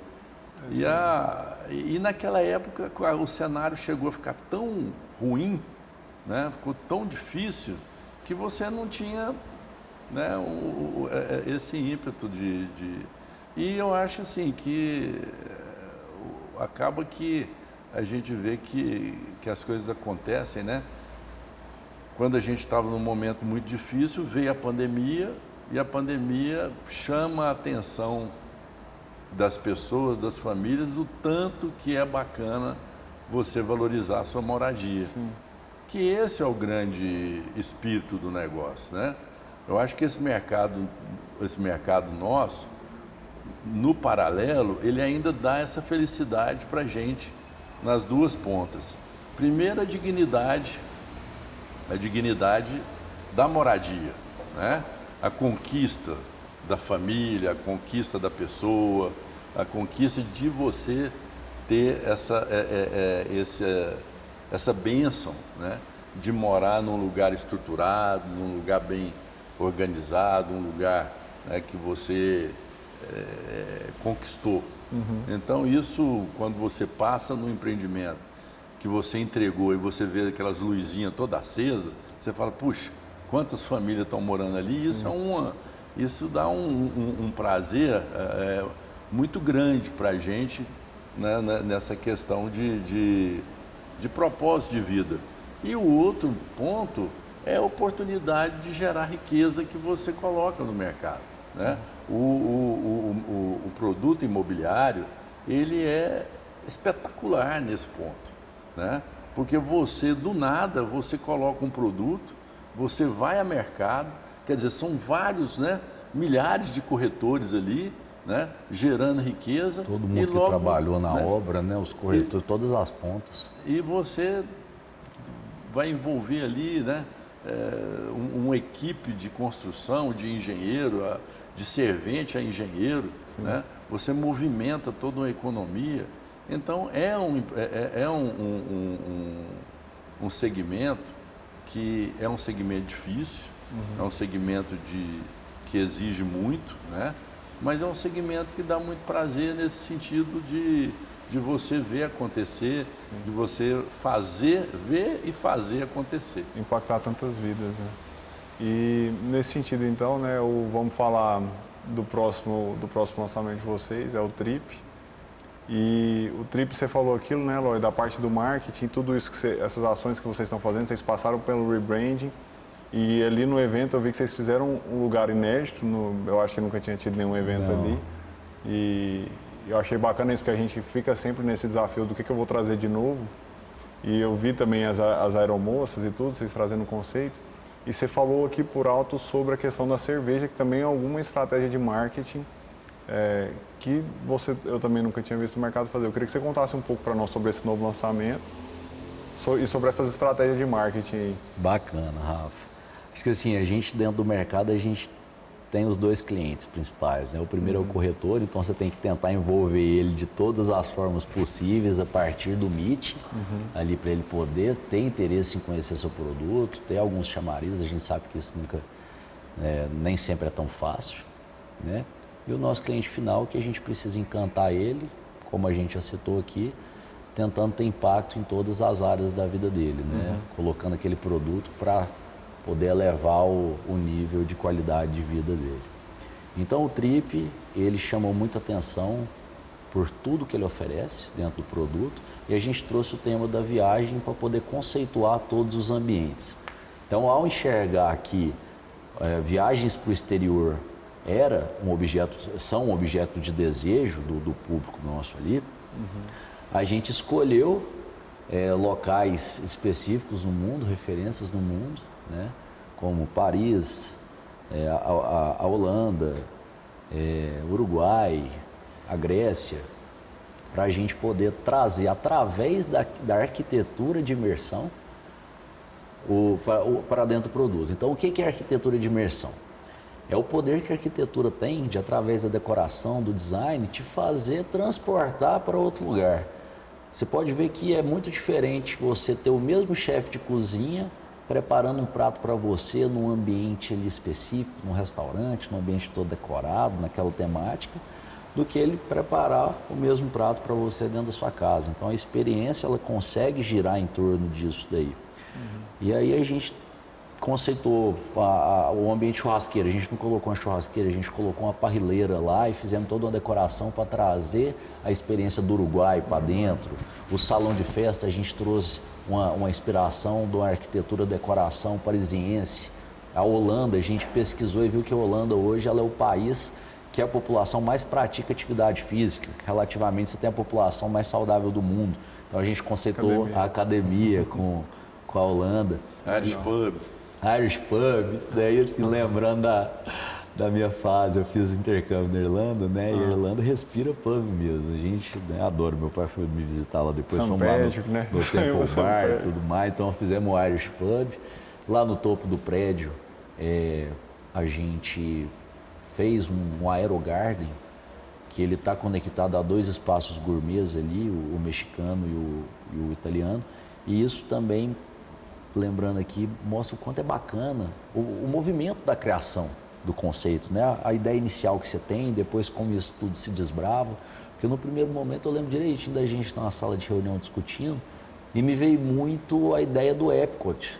E naquela época o cenário chegou a ficar tão ruim, né? Ficou tão difícil, que você não tinha, né, esse ímpeto E eu acho assim que acaba que a gente vê que as coisas acontecem, né? Quando a gente estava num momento muito difícil, veio a pandemia, e a pandemia chama a atenção das pessoas, das famílias, o tanto que é bacana você valorizar a sua moradia. Sim. Que esse é o grande espírito do negócio, né? Eu acho que esse mercado nosso, no paralelo, ele ainda dá essa felicidade para a gente nas duas pontas. Primeiro, a dignidade da moradia, né? A conquista da família, a conquista da pessoa, a conquista de você ter essa bênção, né? De morar num lugar estruturado, num lugar bem organizado, um lugar, né, que você conquistou. Então isso, quando você passa no empreendimento que você entregou e você vê aquelas luzinhas toda acesa, você fala, puxa, quantas famílias estão morando ali? Isso dá um prazer muito grande para a gente, né, nessa questão de propósito de vida. E o outro ponto é a oportunidade de gerar riqueza que você coloca no mercado, né? O produto imobiliário, ele é espetacular nesse ponto, né? Porque você, do nada, você coloca um produto, você vai a mercado, quer dizer, são vários, né, milhares de corretores ali, né, gerando riqueza. Todo mundo que trabalhou na obra, né, os corretores, todas as pontas. E você vai envolver ali, né, uma equipe de construção, de engenheiro, de servente a engenheiro, né? Você movimenta toda uma economia. Então é um segmento que é um segmento difícil, é um segmento que exige muito, né? Mas é um segmento que dá muito prazer nesse sentido de você ver acontecer, de você ver e fazer acontecer. Impactar tantas vidas, né? E nesse sentido, então, né, vamos falar do próximo lançamento de vocês, é o Trip. E o Trip, você falou aquilo, né, Eloy, da parte do marketing, tudo isso, essas ações que vocês estão fazendo, vocês passaram pelo rebranding. E ali no evento eu vi que vocês fizeram um lugar inédito, eu acho que nunca tinha tido nenhum evento ali. E eu achei bacana isso, porque a gente fica sempre nesse desafio do que eu vou trazer de novo. E eu vi também as aeromoças e tudo, vocês trazendo o conceito. E você falou aqui por alto sobre a questão da cerveja, que também é alguma estratégia de marketing que eu também nunca tinha visto o mercado fazer. Eu queria que você contasse um pouco para nós sobre esse novo lançamento e sobre essas estratégias de marketing aí. Bacana, Rafa. Acho que assim, a gente dentro do mercado, a gente tem os dois clientes principais, né? O primeiro é o corretor, então você tem que tentar envolver ele de todas as formas possíveis a partir do meeting, ali para ele poder ter interesse em conhecer seu produto, ter alguns chamarizes, a gente sabe que isso nunca, nem sempre é tão fácil, né? E o nosso cliente final, que a gente precisa encantar ele, como a gente já citou aqui, tentando ter impacto em todas as áreas da vida dele, né? Colocando aquele produto para poder elevar o nível de qualidade de vida dele. Então o Trip, ele chamou muita atenção por tudo que ele oferece dentro do produto e a gente trouxe o tema da viagem para poder conceituar todos os ambientes. Então, ao enxergar que viagens para o exterior são um objeto de desejo do público nosso ali, a gente escolheu locais específicos no mundo, referências no mundo, né? Como Paris, a Holanda, Uruguai, a Grécia, para a gente poder trazer, através da arquitetura de imersão, para dentro do produto. Então, o que é arquitetura de imersão? É o poder que a arquitetura tem de, através da decoração, do design, te fazer transportar para outro lugar. Você pode ver que é muito diferente você ter o mesmo chefe de cozinha preparando um prato para você num ambiente ali específico, num restaurante, num ambiente todo decorado, naquela temática, do que ele preparar o mesmo prato para você dentro da sua casa. Então a experiência ela consegue girar em torno disso daí. E aí a gente conceitou o ambiente churrasqueiro. A gente não colocou uma churrasqueira, a gente colocou uma parrileira lá e fizemos toda uma decoração para trazer a experiência do Uruguai para dentro. O salão de festa a gente trouxe uma inspiração de uma arquitetura decoração parisiense. A Holanda, a gente pesquisou e viu que a Holanda hoje ela é o país que a população mais pratica atividade física. Relativamente, você tem a população mais saudável do mundo. Então a gente conceitou a academia com a Holanda. Irish Pub, isso daí, assim, lembrando da minha fase, eu fiz intercâmbio na Irlanda, né? E a Irlanda respira pub mesmo. A gente, né, adora. Meu pai foi me visitar lá depois, fomos lá no Temple Bar e tudo mais. Então fizemos o Irish Pub. Lá no topo do prédio, a gente fez um AeroGarden, que ele está conectado a dois espaços gourmets ali, o mexicano e o italiano. E isso também, lembrando aqui, mostra o quanto é bacana o movimento da criação do conceito, né? A ideia inicial que você tem, depois como isso tudo se desbrava. Porque no primeiro momento eu lembro direitinho da gente na sala de reunião discutindo e me veio muito a ideia do Epcot,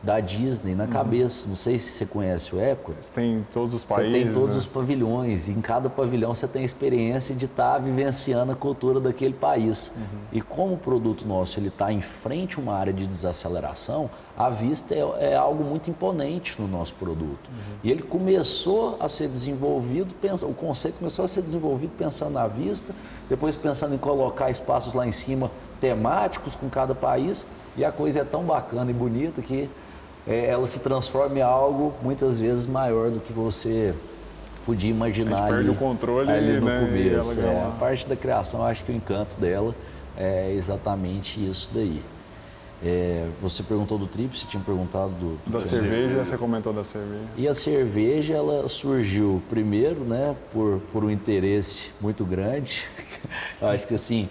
da Disney na cabeça. Não sei se você conhece o Epcot. Você tem todos os países. Você tem todos, né? os pavilhões. E em cada pavilhão você tem a experiência de estar vivenciando a cultura daquele país. E como o produto nosso ele está em frente a uma área de desaceleração, a vista é algo muito imponente no nosso produto. E ele começou a ser desenvolvido, o conceito começou a ser desenvolvido pensando na vista, depois pensando em colocar espaços lá em cima temáticos com cada país. E a coisa é tão bacana e bonita que ela se transforma em algo muitas vezes maior do que você podia imaginar. A gente perde o controle ali no né, começo. A parte da criação, acho que o encanto dela é exatamente isso daí. Você perguntou do Trip, você tinha perguntado da cerveja, você comentou da cerveja. E a cerveja, ela surgiu primeiro, né, por um interesse muito grande. Eu acho que assim,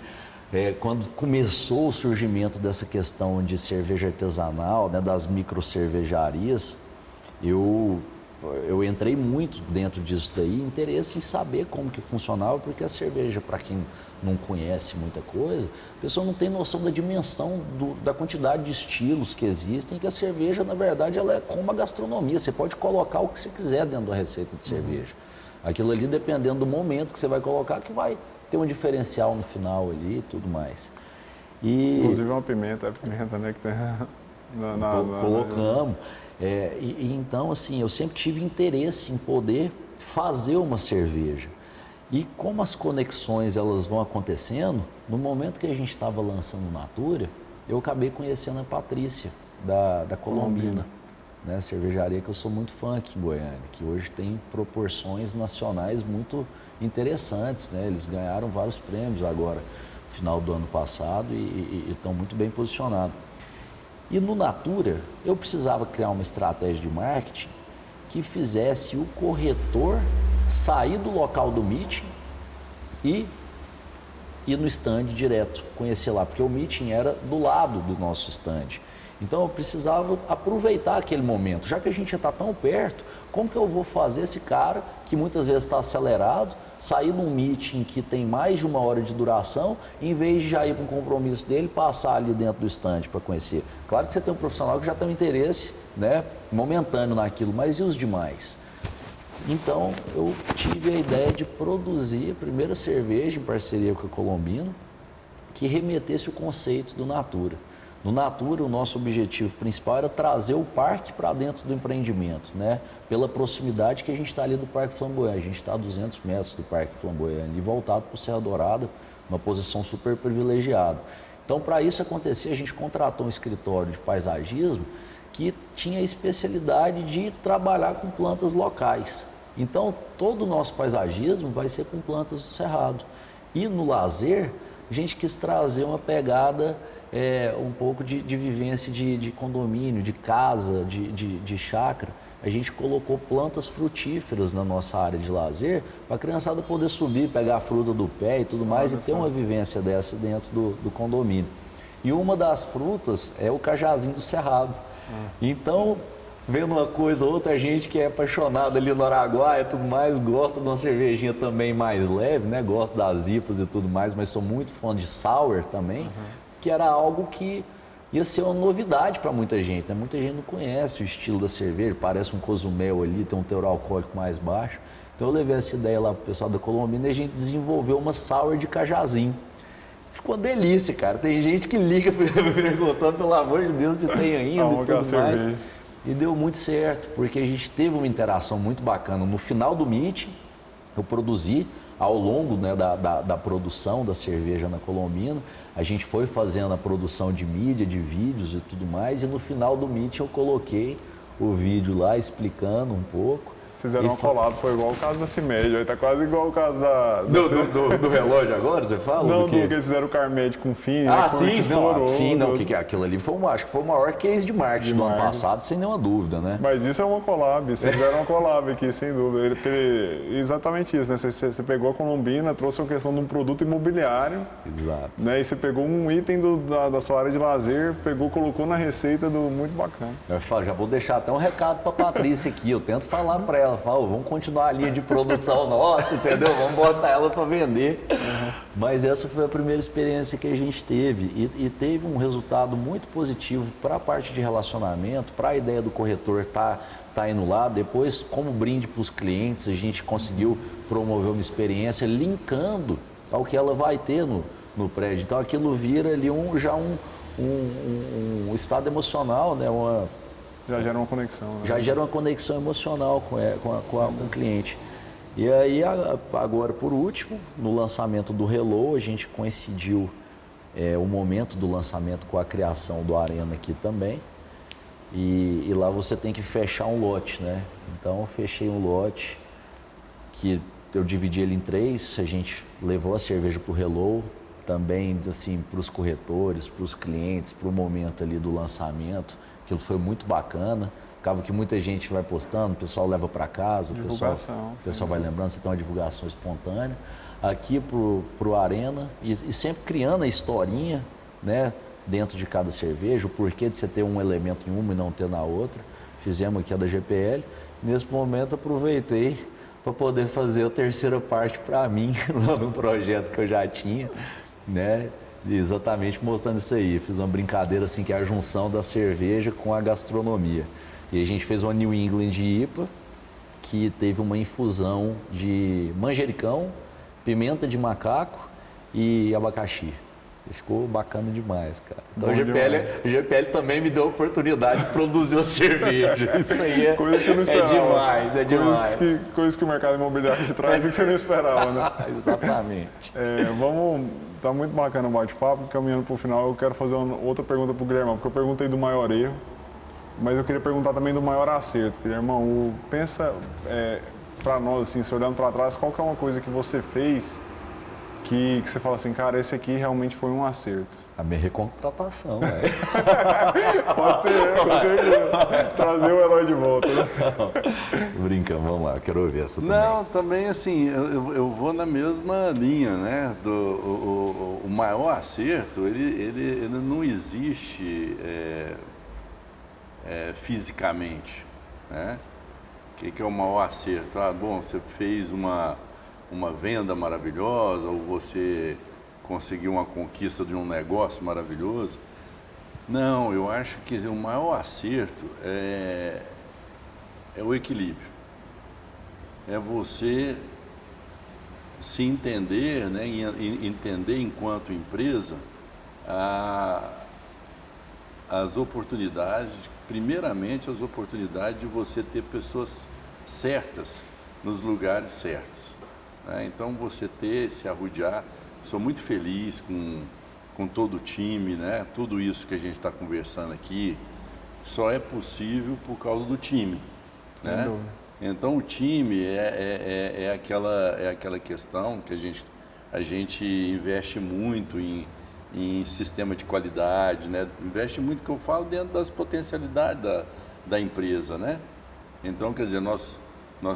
quando começou o surgimento dessa questão de cerveja artesanal, né, das micro cervejarias, eu entrei muito dentro disso daí, interesse em saber como que funcionava, porque a cerveja, para quem não conhece muita coisa, a pessoa não tem noção da dimensão da quantidade de estilos que existem, que a cerveja, na verdade, ela é como a gastronomia, você pode colocar o que você quiser dentro da receita de cerveja. Aquilo ali, dependendo do momento que você vai colocar, que vai ter um diferencial no final ali e tudo mais. Inclusive uma pimenta, né, que tem colocamos. Então, assim, eu sempre tive interesse em poder fazer uma cerveja. E como as conexões elas vão acontecendo, no momento que a gente estava lançando Natura, eu acabei conhecendo a Patrícia, da Colombina, né? Cervejaria que eu sou muito fã aqui em Goiânia, que hoje tem proporções nacionais muito interessantes, né? Eles ganharam vários prêmios agora, no final do ano passado, e estão muito bem posicionados. E no Natura, eu precisava criar uma estratégia de marketing que fizesse o corretor sair do local do meeting e ir no stand direto, conhecer lá, porque o meeting era do lado do nosso stand. Então eu precisava aproveitar aquele momento, já que a gente já está tão perto, como que eu vou fazer esse cara, que muitas vezes está acelerado, sair num meeting que tem mais de 1 hora de duração, em vez de já ir para um compromisso dele, passar ali dentro do stand para conhecer. Claro que você tem um profissional que já tem um interesse, né, momentâneo naquilo, mas e os demais? Então eu tive a ideia de produzir a primeira cerveja em parceria com a Colombina, que remetesse o conceito do Natura. No Natura, o nosso objetivo principal era trazer o parque para dentro do empreendimento, né? Pela proximidade que a gente está ali do Parque Flamboyant. A gente está a 200 metros do Parque Flamboyant, ali voltado para o Serra Dourada, uma posição super privilegiada. Então, para isso acontecer, a gente contratou um escritório de paisagismo que tinha a especialidade de trabalhar com plantas locais. Então, todo o nosso paisagismo vai ser com plantas do Cerrado. E no lazer, a gente quis trazer uma pegada um pouco de vivência de condomínio, de casa, de chácara. A gente colocou plantas frutíferas na nossa área de lazer para a criançada poder subir, pegar a fruta do pé e tudo mais e ter uma vivência dessa dentro do condomínio. E uma das frutas é o cajazinho do Cerrado. Então, vendo uma coisa ou outra, a gente que é apaixonado ali no Araguaia e tudo mais, gosta de uma cervejinha também mais leve, né? Gosta das IPAs e tudo mais, mas sou muito fã de sour também, que era algo que ia ser uma novidade para muita gente, né? Muita gente não conhece o estilo da cerveja, parece um Cozumel ali, tem um teor alcoólico mais baixo. Então eu levei essa ideia lá pro pessoal da Colombina e a gente desenvolveu uma sour de cajazinho. Ficou uma delícia, cara. Tem gente que liga perguntando, pelo amor de Deus, se tem ainda e tudo mais. E deu muito certo, porque a gente teve uma interação muito bacana. No final do meeting, eu produzi, ao longo, né, da produção da cerveja na Colombina, a gente foi fazendo a produção de mídia, de vídeos e tudo mais, e no final do meeting eu coloquei o vídeo lá explicando um pouco. Fizeram uma collab, foi igual o caso da CIMED, aí tá quase igual o caso do relógio agora, você fala? Não, do que eles fizeram o Carmed com Fini, ah, né, sim, que aquilo ali foi acho que foi o maior case de marketing do ano passado, sem nenhuma dúvida, né? Mas isso é uma collab, vocês fizeram uma collab aqui, sem dúvida. Exatamente isso, né? Você pegou a Colombina, trouxe a questão de um produto imobiliário. Exato. Né? E você pegou um item da sua área de lazer, colocou na receita do muito bacana. Eu falo, já vou deixar até um recado para a Patrícia aqui, eu tento falar para ela, falo, vamos continuar a linha de produção nossa, entendeu? Vamos botar ela para vender. Mas essa foi a primeira experiência que a gente teve e teve um resultado muito positivo para a parte de relacionamento, para a ideia do corretor tá indo lá. Depois, como brinde para os clientes, a gente conseguiu promover uma experiência linkando ao que ela vai ter no prédio. Então aquilo vira ali um estado emocional, né? Já gera uma conexão. Né? Já gera uma conexão emocional com o cliente. E aí, agora por último, no lançamento do Hello, a gente coincidiu o momento do lançamento com a criação do Arena aqui também. E lá você tem que fechar um lote, né? Então eu fechei um lote que eu dividi ele em 3, a gente levou a cerveja para o Hello, também assim, para os corretores, para os clientes, para o momento ali do lançamento. Aquilo foi muito bacana. Acaba que muita gente vai postando, o pessoal leva para casa, o pessoal vai lembrando, você tem uma divulgação espontânea. Aqui pro Arena, e sempre criando a historinha, né, dentro de cada cerveja, o porquê de você ter um elemento em uma e não ter na outra. Fizemos aqui a da GPL. Nesse momento aproveitei para poder fazer a terceira parte para mim, lá no projeto que eu já tinha, né? Exatamente mostrando isso aí. Fiz uma brincadeira assim, que é a junção da cerveja com a gastronomia. E a gente fez uma New England IPA, que teve uma infusão de manjericão, pimenta de macaco e abacaxi. Ficou bacana demais, cara. Então o GPL também me deu a oportunidade de produzir uma cerveja. Isso aí coisa que eu não esperava. É demais. Coisas que o mercado imobiliário te traz e que você não esperava, né? Exatamente. Tá muito bacana o bate-papo. Caminhando para o final, eu quero fazer outra pergunta para o Guilhermão, porque eu perguntei do maior erro, mas eu queria perguntar também do maior acerto. Guilhermão, pensa para nós, assim, se olhando para trás, qual que é uma coisa que você fez que você fala assim, cara, esse aqui realmente foi um acerto? A minha recontratação, Pode ser, com certeza. Trazer o Eloy de de volta, né? Brinca, vamos lá, quero ouvir essa também. Não, também assim, eu vou na mesma linha, né? O maior acerto, ele não existe fisicamente, né? O que é o maior acerto? Ah, bom, você fez uma venda maravilhosa ou você conseguiu uma conquista de um negócio maravilhoso. Não, eu acho que o maior acerto é o equilíbrio. É você se entender, né, e entender enquanto empresa as oportunidades, primeiramente as oportunidades de você ter pessoas certas nos lugares certos, né? Então você se arrodear, sou muito feliz com todo o time, né? Tudo isso que a gente está conversando aqui só é possível por causa do time, né? Então o time é aquela questão que a gente investe muito em sistema de qualidade, né? Investe muito, que eu falo, dentro das potencialidades da empresa, né? Então, quer dizer, nós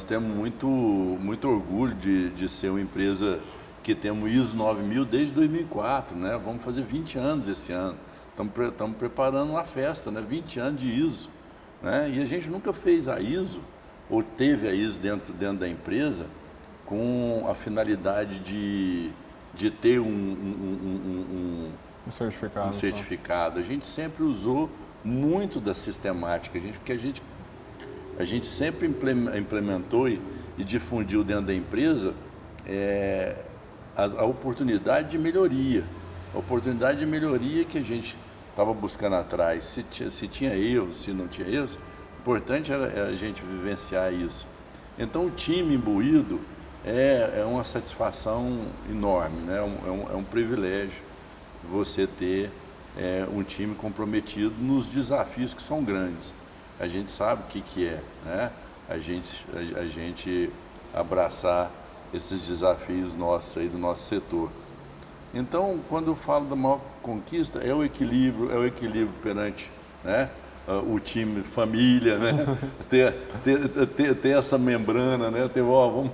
temos muito orgulho de ser uma empresa que temos ISO 9000 desde 2004, né? Vamos fazer 20 anos esse ano. Estamos preparando uma festa, né? 20 anos de ISO, né? E a gente nunca fez a ISO, ou teve a ISO dentro da empresa, com a finalidade de ter um certificado. A gente sempre usou muito da sistemática, porque a gente sempre implementou e difundiu dentro da empresa a oportunidade de melhoria. A oportunidade de melhoria que a gente estava buscando atrás. Se tinha erros, se não tinha erros, o importante era a gente vivenciar isso. Então o time imbuído é uma satisfação enorme, né? É um privilégio você ter um time comprometido nos desafios que são grandes. A gente sabe o que é, né? A gente abraçar esses desafios nossos aí do nosso setor. Então, quando eu falo da maior conquista, é o equilíbrio perante, né, o time, família, né? ter essa membrana, né? Vamos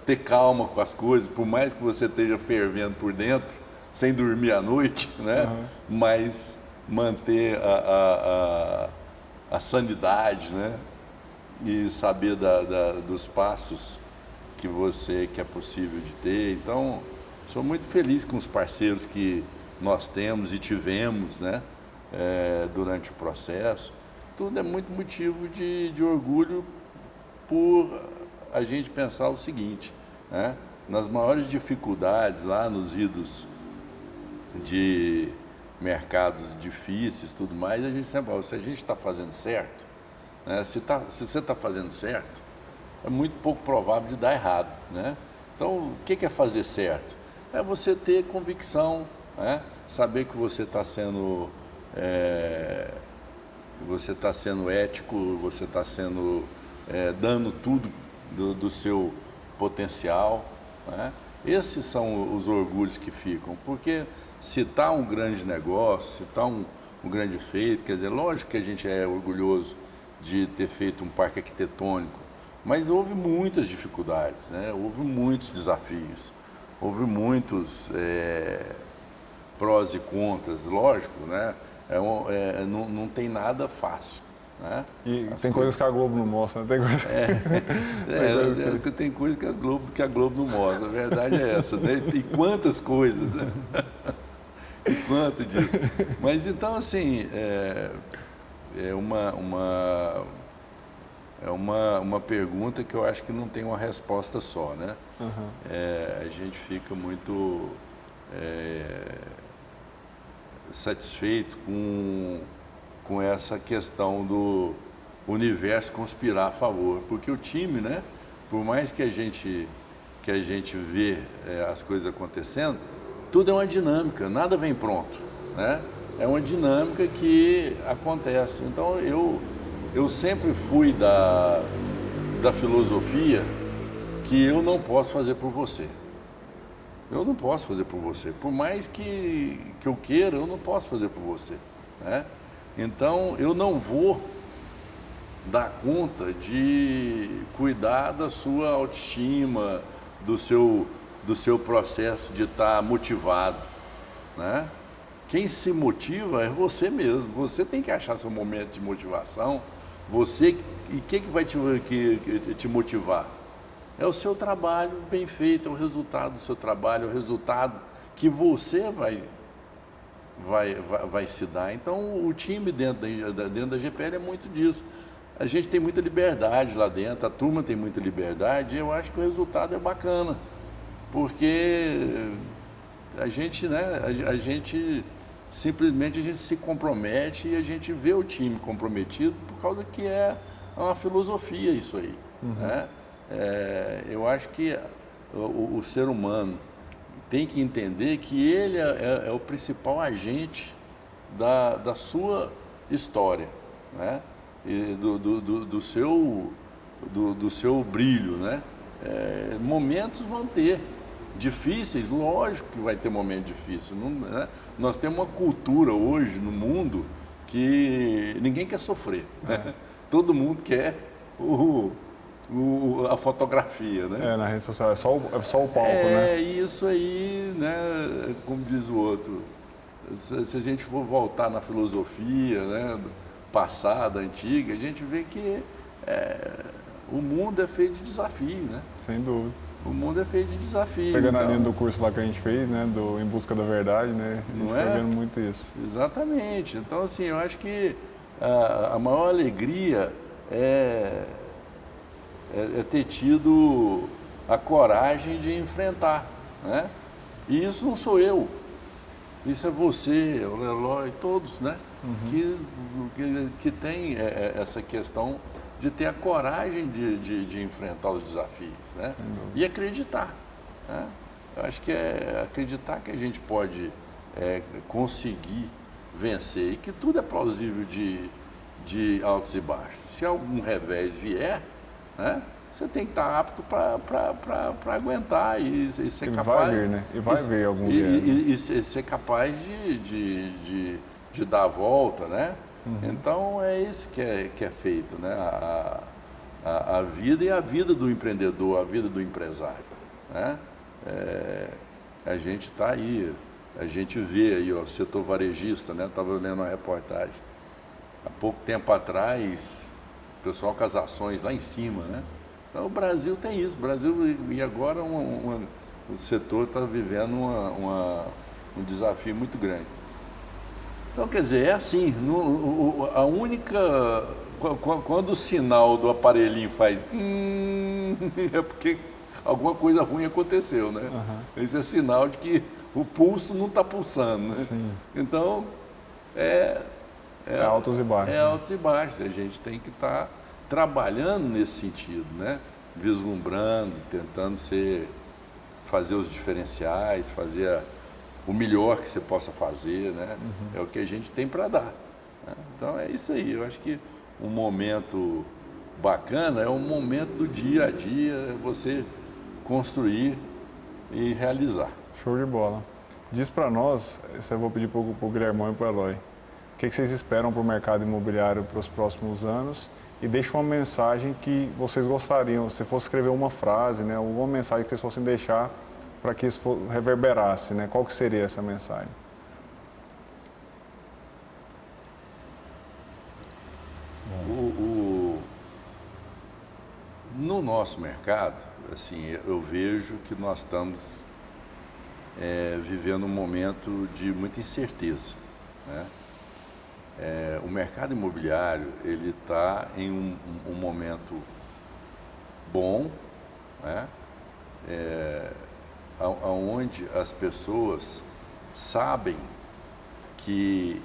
ter calma com as coisas, por mais que você esteja fervendo por dentro, sem dormir à noite, né? Mas manter a sanidade, né? E saber dos passos que é possível de ter. Então, sou muito feliz com os parceiros que nós temos e tivemos, né? Durante o processo. Tudo é muito motivo de orgulho por a gente pensar o seguinte, né? Nas maiores dificuldades, lá nos idos de mercados difíceis, tudo mais, a gente sempre fala, se a gente está fazendo certo, né? Se você está fazendo certo, é muito pouco provável de dar errado, né? Então, o que é fazer certo? É você ter convicção, né? Saber que você está sendo ético, você está dando tudo do seu potencial, né? Esses são os orgulhos que ficam, porque se está um grande negócio, se está um grande feito, quer dizer, lógico que a gente é orgulhoso de ter feito um parque arquitetônico, mas houve muitas dificuldades, né? Houve muitos desafios, houve muitos prós e contras, lógico, né? Não tem nada fácil, né? E tem coisas que a Globo não mostra, né? Tem coisas que a Globo não mostra, a verdade é essa, né? Tem quantas coisas, né? E quanto de... Mas então, assim, é uma pergunta que eu acho que não tem uma resposta só, né? A gente fica muito satisfeito com essa questão do universo conspirar a favor, porque o time, né? Por mais que a gente vê as coisas acontecendo, tudo é uma dinâmica, nada vem pronto, né? É uma dinâmica que acontece. Então eu sempre fui da filosofia que eu não posso fazer por você. Eu não posso fazer por você. Por mais que eu queira, eu não posso fazer por você, né? Então eu não vou dá conta de cuidar da sua autoestima, do seu processo de estar motivado, né? Quem se motiva é você mesmo. Você tem que achar seu momento de motivação. E o que vai te motivar? É o seu trabalho bem feito, é o resultado do seu trabalho, é o resultado que você vai se dar. Então, o time dentro da GPL é muito disso. A gente tem muita liberdade lá dentro, a turma tem muita liberdade, e eu acho que o resultado é bacana, porque a gente, né, simplesmente a gente se compromete e a gente vê o time comprometido por causa que é uma filosofia isso aí, né? Eu acho que o ser humano tem que entender que ele é o principal agente da sua história, né? E do seu brilho, né? Momentos vão ter difíceis, lógico que vai ter momentos difíceis. Não, né? Nós temos uma cultura hoje no mundo que ninguém quer sofrer, né? Todo mundo quer a fotografia, né? Na rede social é só o palco, né? É isso aí, né? Como diz o outro, se a gente for voltar na filosofia, né, passada, antiga, a gente vê que o mundo é feito de desafio, né? Sem dúvida. O mundo é feito de desafio. Pegando a então, linha do curso lá que a gente fez, né, Em Busca da Verdade, né? A gente Não foi é? vendo muito isso. Exatamente. Então, assim, eu acho que a maior alegria é ter tido a coragem de enfrentar, né? E isso não sou eu. Isso é você, o Leloy, todos, né? Que tem essa questão de ter a coragem de enfrentar os desafios, né? E acreditar, né? Eu acho que é acreditar que a gente pode conseguir vencer e que tudo é plausível de altos e baixos. Se algum revés vier, né, você tem que estar apto para aguentar e ser capaz. Vai vir, né? E vai vir algum dia. E ser capaz de dar a volta, né? Então é isso que é feito, né? A vida e a vida do empreendedor, a vida do empresário, né? A gente está aí, a gente vê aí o setor varejista, né? Estava lendo uma reportagem há pouco tempo atrás, o pessoal com as ações lá em cima, né? Então o Brasil tem isso, o Brasil e agora o setor está vivendo um desafio muito grande. Então, quer dizer, é assim, a única... Quando o sinal do aparelhinho faz... é porque alguma coisa ruim aconteceu, né? Esse é sinal de que o pulso não está pulsando, né? Sim. Então, é altos e baixos. É altos e baixos. A gente tem que estar trabalhando nesse sentido, né? Vislumbrando, tentando fazer os diferenciais, fazer o melhor que você possa fazer, né? É o que a gente tem para dar, né? Então é isso aí. Eu acho que um momento bacana é um momento do dia a dia, é você construir e realizar. Show de bola. Diz para nós, isso eu vou pedir para o Guilhermão e para o Eloy, o que vocês esperam para o mercado imobiliário para os próximos anos e deixa uma mensagem que vocês gostariam, se fosse escrever uma frase, né, uma mensagem que vocês fossem deixar para que isso reverberasse, né? Qual que seria essa mensagem? No nosso mercado, assim, eu vejo que nós estamos vivendo um momento de muita incerteza, né? O mercado imobiliário ele está em um momento bom, né? Onde as pessoas sabem que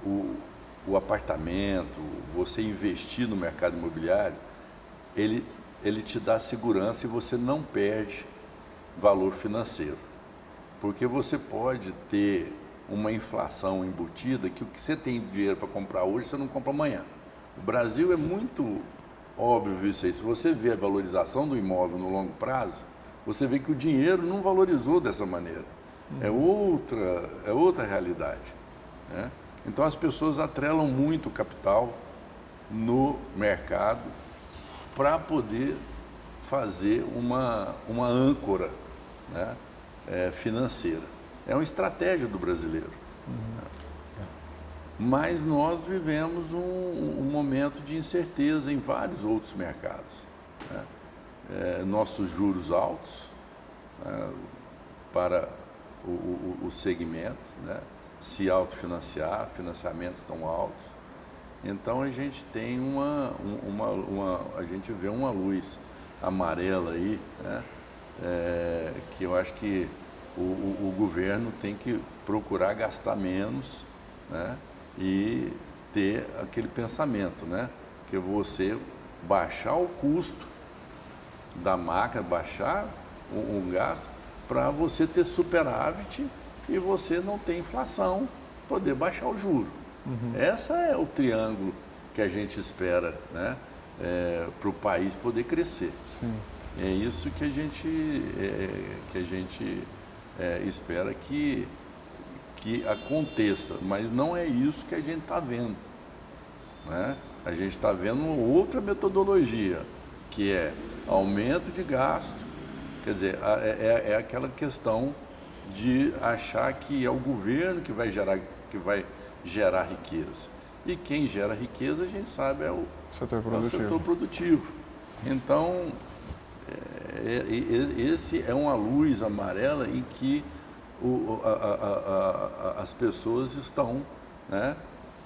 o apartamento, você investir no mercado imobiliário, ele te dá segurança e você não perde valor financeiro. Porque você pode ter uma inflação embutida que o que você tem dinheiro para comprar hoje, você não compra amanhã. O Brasil é muito óbvio isso aí. Se você vê a valorização do imóvel no longo prazo, você vê que o dinheiro não valorizou dessa maneira. É outra realidade, né? Então as pessoas atrelam muito o capital no mercado para poder fazer uma âncora, né, financeira. É uma estratégia do brasileiro. Mas nós vivemos um momento de incerteza em vários outros mercados, né? Nossos juros altos, né, para os segmentos, né, se autofinanciar, financiamentos tão altos. Então a gente tem a gente vê uma luz amarela aí, né, que eu acho que o governo tem que procurar gastar menos, né, e ter aquele pensamento, né, que você baixar o custo da máquina, baixar o gasto para você ter superávit e você não ter inflação, poder baixar o juro. Esse é o triângulo que a gente espera, né, para o país poder crescer. Sim. É isso que a gente espera que aconteça, mas não é isso que a gente está vendo, né? A gente está vendo outra metodologia, que é aumento de gasto, quer dizer, é aquela questão de achar que é o governo que vai gerar riqueza. E quem gera riqueza, a gente sabe, é o setor produtivo. Então, esse é uma luz amarela em que as pessoas estão, né,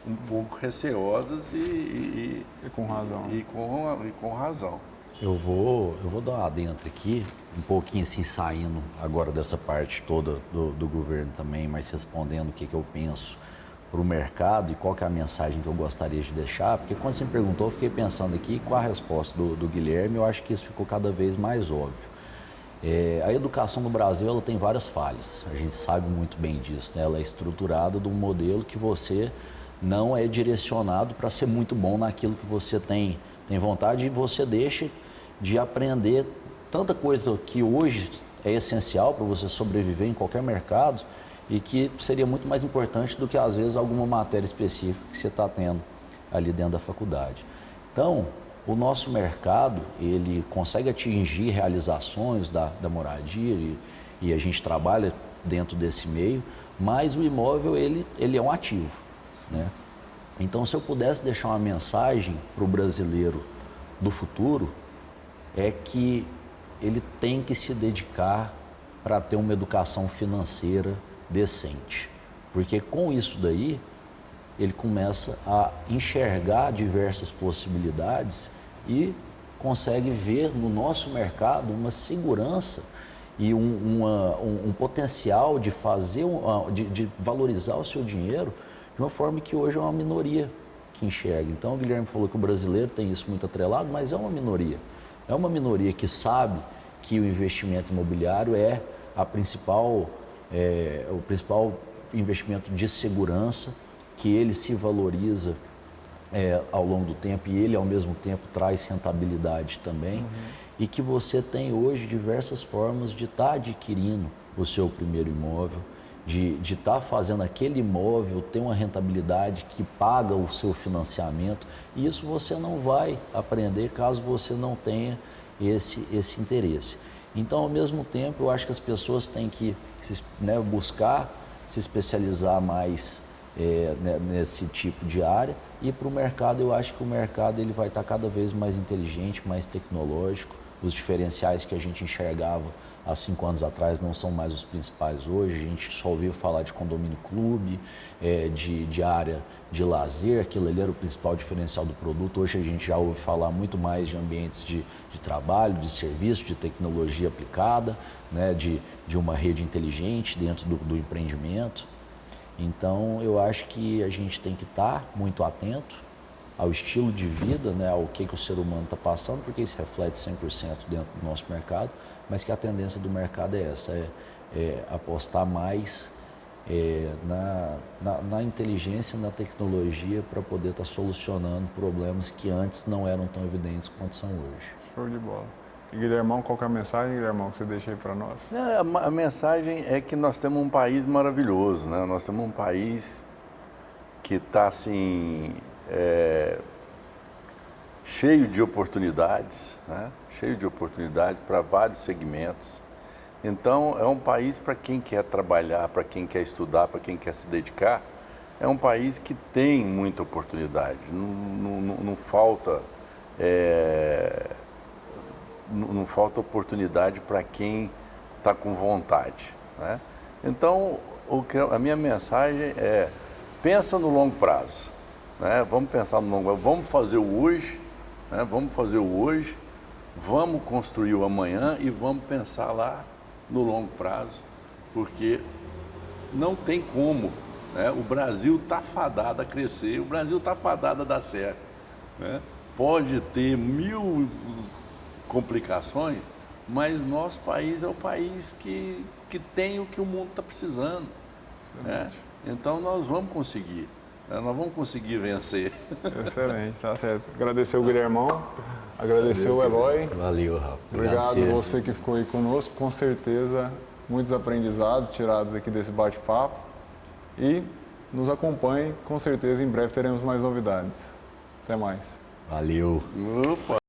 um pouco receosas e com razão. E com razão. Eu vou dar uma adentro aqui, um pouquinho assim, saindo agora dessa parte toda do governo também, mas respondendo o que eu penso para o mercado e qual que é a mensagem que eu gostaria de deixar, porque quando você me perguntou, eu fiquei pensando aqui com a resposta do Guilherme, eu acho que isso ficou cada vez mais óbvio. A educação no Brasil, ela tem várias falhas, a gente sabe muito bem disso, né? Ela é estruturada de um modelo que você não é direcionado para ser muito bom naquilo que você tem vontade, e você deixa de aprender tanta coisa que hoje é essencial para você sobreviver em qualquer mercado e que seria muito mais importante do que, às vezes, alguma matéria específica que você está tendo ali dentro da faculdade. Então, o nosso mercado, ele consegue atingir realizações da moradia e a gente trabalha dentro desse meio, mas o imóvel, ele é um ativo, né? Então, se eu pudesse deixar uma mensagem para o brasileiro do futuro, é que ele tem que se dedicar para ter uma educação financeira decente. Porque com isso daí, ele começa a enxergar diversas possibilidades e consegue ver no nosso mercado uma segurança e um potencial de fazer, de valorizar o seu dinheiro de uma forma que hoje é uma minoria que enxerga. Então, o Guilherme falou que o brasileiro tem isso muito atrelado, mas é uma minoria. É uma minoria que sabe que o investimento imobiliário é o principal investimento de segurança, que ele se valoriza ao longo do tempo e ele, ao mesmo tempo, traz rentabilidade também. E que você tem hoje diversas formas de estar adquirindo o seu primeiro imóvel, de estar fazendo aquele imóvel ter uma rentabilidade que paga o seu financiamento, e isso você não vai aprender caso você não tenha esse interesse. Então, ao mesmo tempo, eu acho que as pessoas têm que buscar se especializar mais nesse tipo de área, e para o mercado, eu acho que o mercado ele vai estar cada vez mais inteligente, mais tecnológico. Os diferenciais que a gente enxergava há 5 anos atrás não são mais os principais hoje. A gente só ouviu falar de condomínio clube, de área de lazer, aquilo ali era o principal diferencial do produto. Hoje a gente já ouve falar muito mais de ambientes de trabalho, de serviço, de tecnologia aplicada, né, de uma rede inteligente dentro do empreendimento. Então, eu acho que a gente tem que estar muito atento ao estilo de vida, né, ao que o ser humano está passando, porque isso reflete 100% dentro do nosso mercado, mas que a tendência do mercado é essa, apostar mais na inteligência, na tecnologia, para poder estar solucionando problemas que antes não eram tão evidentes quanto são hoje. Show de bola. E Guilhermão, qual que é a mensagem, Guilhermão, que você deixa aí para nós? A mensagem é que nós temos um país maravilhoso, né? Nós temos um país que está assim, cheio de oportunidades, né? Cheio de oportunidades para vários segmentos. Então, é um país para quem quer trabalhar, para quem quer estudar, para quem quer se dedicar. É um país que tem muita oportunidade. Não falta, não falta oportunidade para quem está com vontade, né? Então, a minha mensagem é: pensa no longo prazo, né? Vamos pensar no longo prazo, vamos fazer o hoje, né? Vamos fazer o hoje, vamos construir o amanhã e vamos pensar lá no longo prazo, porque não tem como, né? O Brasil está fadado a crescer, o Brasil está fadado a dar certo, né? Pode ter 1000 complicações, mas nosso país é o país que tem o que o mundo está precisando, né? Então nós vamos conseguir, né? Nós vamos conseguir vencer. Excelente, tá certo. Agradecer o Guilhermão, agradecer o Eloy. Valeu, Rafa. Obrigado você que ficou aí conosco. Com certeza, muitos aprendizados tirados aqui desse bate-papo. E nos acompanhe, com certeza em breve teremos mais novidades. Até mais. Valeu. Opa.